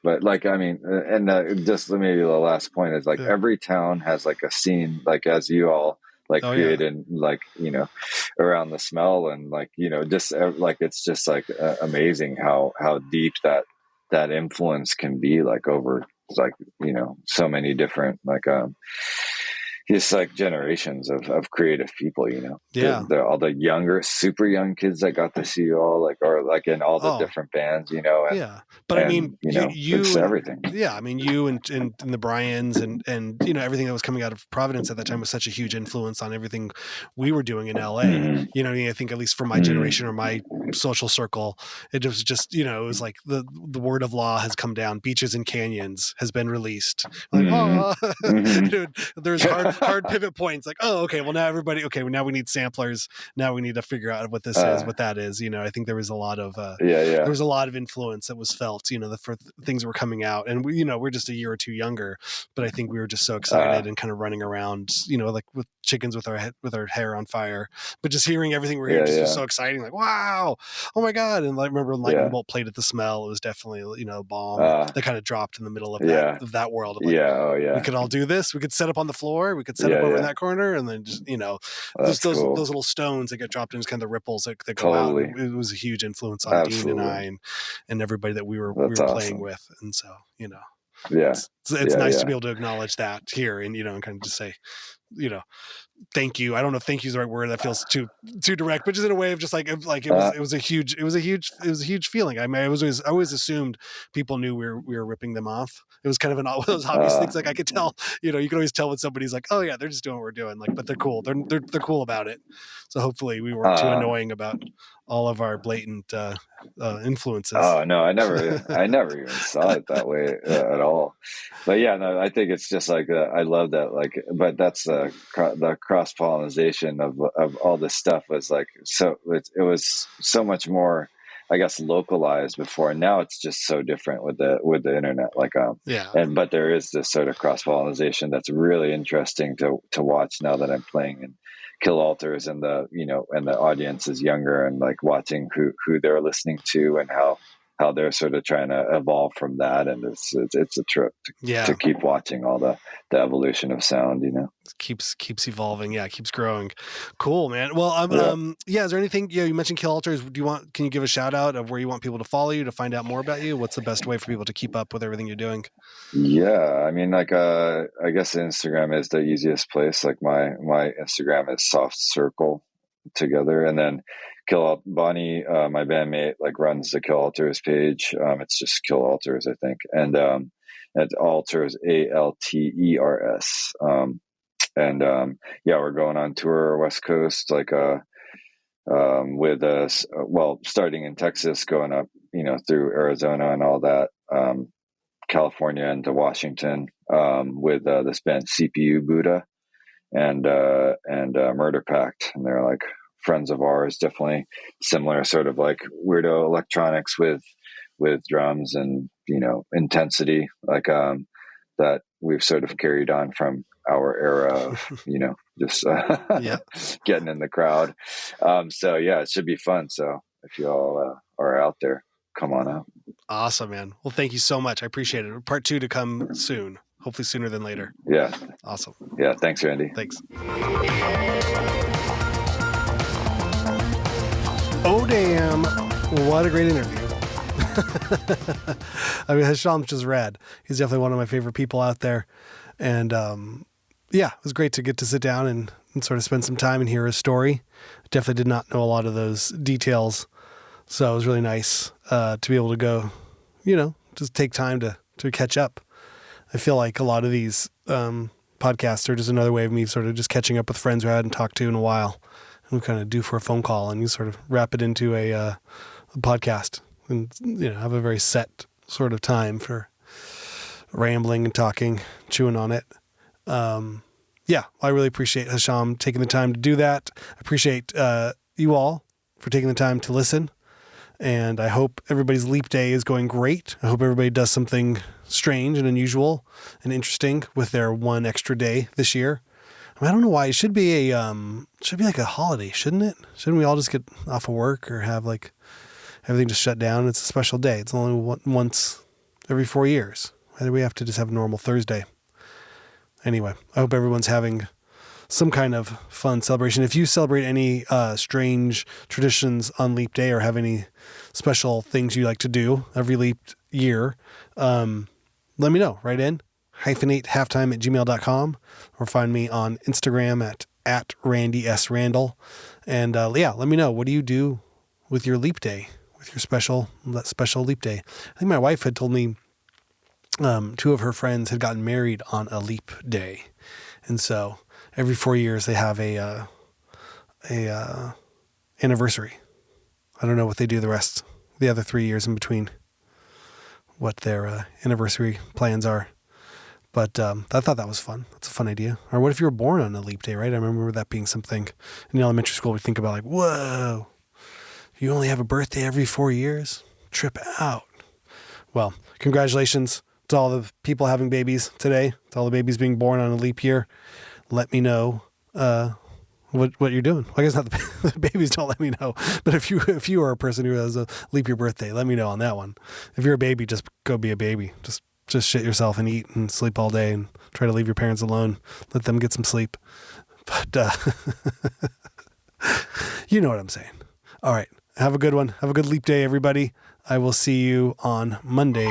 But like, I mean, and just maybe the last point is like every town has like a scene, like as you all like created like around the smell, and like just like it's just like amazing how deep that influence can be, like over like so many different like just like generations of creative people. All the younger, super young kids that got to see you all, like, or like in all the different bands, and, but I mean, you it's everything. I mean, you and the Bryans and everything that was coming out of Providence at that time was such a huge influence on everything we were doing in LA. Mm-hmm. I think at least for my generation or my social circle, it was just it was like the word of law has come down. Beaches and Canyons has been released. Like, dude, there's hard pivot points. Like, okay, well now now we need samplers. Now we need to figure out what this is, what that is. I think there was a lot of there was a lot of influence that was felt. For things that were coming out, and we're just a year or two younger, but I think we were just so excited and kind of running around, like with chickens with our hair on fire. But just hearing everything we're hearing was so exciting. Like, wow, oh my God! And I remember when Lightning Bolt played at the Smell. It was definitely a bomb that kind of dropped in the middle of that world. Of like, we could all do this. We could set up on the floor. We could set up over in that corner, and then just just those little stones that get dropped in, just kind of the ripples that go out. It was a huge influence on Dean and I and everybody that we were playing with, and so it's nice to be able to acknowledge that here and and kind of just say thank you. I don't know if thank you is the right word. That feels too direct, but just in a way of just like it was a huge feeling. I mean, I always assumed people knew we were ripping them off. It was kind of one of those obvious things. Like I could tell, you can always tell when somebody's like, oh yeah, they're just doing what we're doing. Like, but they're cool. They're cool about it. So hopefully we weren't too annoying about all of our blatant influences. Oh no, I never even saw it that way at all. But yeah, no, I think it's just like I love that. Like, but that's the cross pollination of all this stuff was like so. It was so much more, I guess, localized before. And now it's just so different with the internet. Like, but there is this sort of cross pollination that's really interesting to watch now that I'm playing in Kill Alters, and the audience is younger, and like watching who they're listening to and how they're sort of trying to evolve from that. And it's a trip to keep watching all the evolution of sound, It keeps evolving. Yeah. It keeps growing. Cool, man. Well, is there anything, you mentioned Kill Alters. Can you give a shout out of where you want people to follow you, to find out more about you? What's the best way for people to keep up with everything you're doing? Yeah. I mean, like, I guess Instagram is the easiest place. Like my Instagram is Soft Circle together. And then Bonnie, my bandmate, like runs the Kill Alters page. It's just Kill Alters, I think. And, it's Alters, ALTERS. We're going on tour West Coast, like, with us, starting in Texas, going up, through Arizona and all that, California into Washington, with this band CPU Buddha and Murder Pact, and they're like friends of ours, definitely similar sort of like weirdo electronics with drums and intensity, like that we've sort of carried on from our era of just getting in the crowd. So yeah, it should be fun. So if you all are out there, come on out. Awesome, man. Well, thank you so much. I appreciate it. Part 2 to come soon. Hopefully sooner than later. Yeah. Awesome. Yeah. Thanks, Randy. Thanks. Oh, damn. What a great interview. I mean, Hisham's just rad. He's definitely one of my favorite people out there. And it was great to get to sit down and sort of spend some time and hear his story. Definitely did not know a lot of those details. So it was really nice to be able to go, just take time to catch up. I feel like a lot of these podcasts are just another way of me sort of just catching up with friends who I hadn't talked to in a while. And we kind of do for a phone call, and you sort of wrap it into a podcast and, have a very set sort of time for rambling and talking, chewing on it. I really appreciate Hisham taking the time to do that. I appreciate you all for taking the time to listen. And I hope everybody's Leap Day is going great. I hope everybody does something strange and unusual and interesting with their one extra day this year. I don't know why. It should be like a holiday, shouldn't it? Shouldn't we all just get off of work or have like everything just shut down? It's a special day. It's only once every 4 years. Why do we have to just have a normal Thursday? Anyway, I hope everyone's having some kind of fun celebration. If you celebrate any strange traditions on Leap Day or have any special things you like to do every leap year, let me know. Write in hyphenate@gmail.com or find me on Instagram at Randy S. Randall. And let me know. What do you do with your Leap Day, with your special Leap Day? I think my wife had told me 2 of her friends had gotten married on a Leap Day. And so every 4 years they have a anniversary. I don't know what they do the other 3 years in between, what their anniversary plans are. But I thought that was fun. That's a fun idea. Or what if you were born on a Leap Day, right? I remember that being something in elementary school. We think about like, whoa, you only have a birthday every 4 years? Trip out. Well, congratulations to all the people having babies today, to all the babies being born on a leap year. Let me know what you're doing. Well, I guess not the babies don't let me know, but if you are a person who has a leap year birthday, let me know on that one. If you're a baby, just go be a baby. Just shit yourself and eat and sleep all day and try to leave your parents alone. Let them get some sleep. But you know what I'm saying. All right. Have a good one. Have a good leap day, everybody. I will see you on Monday.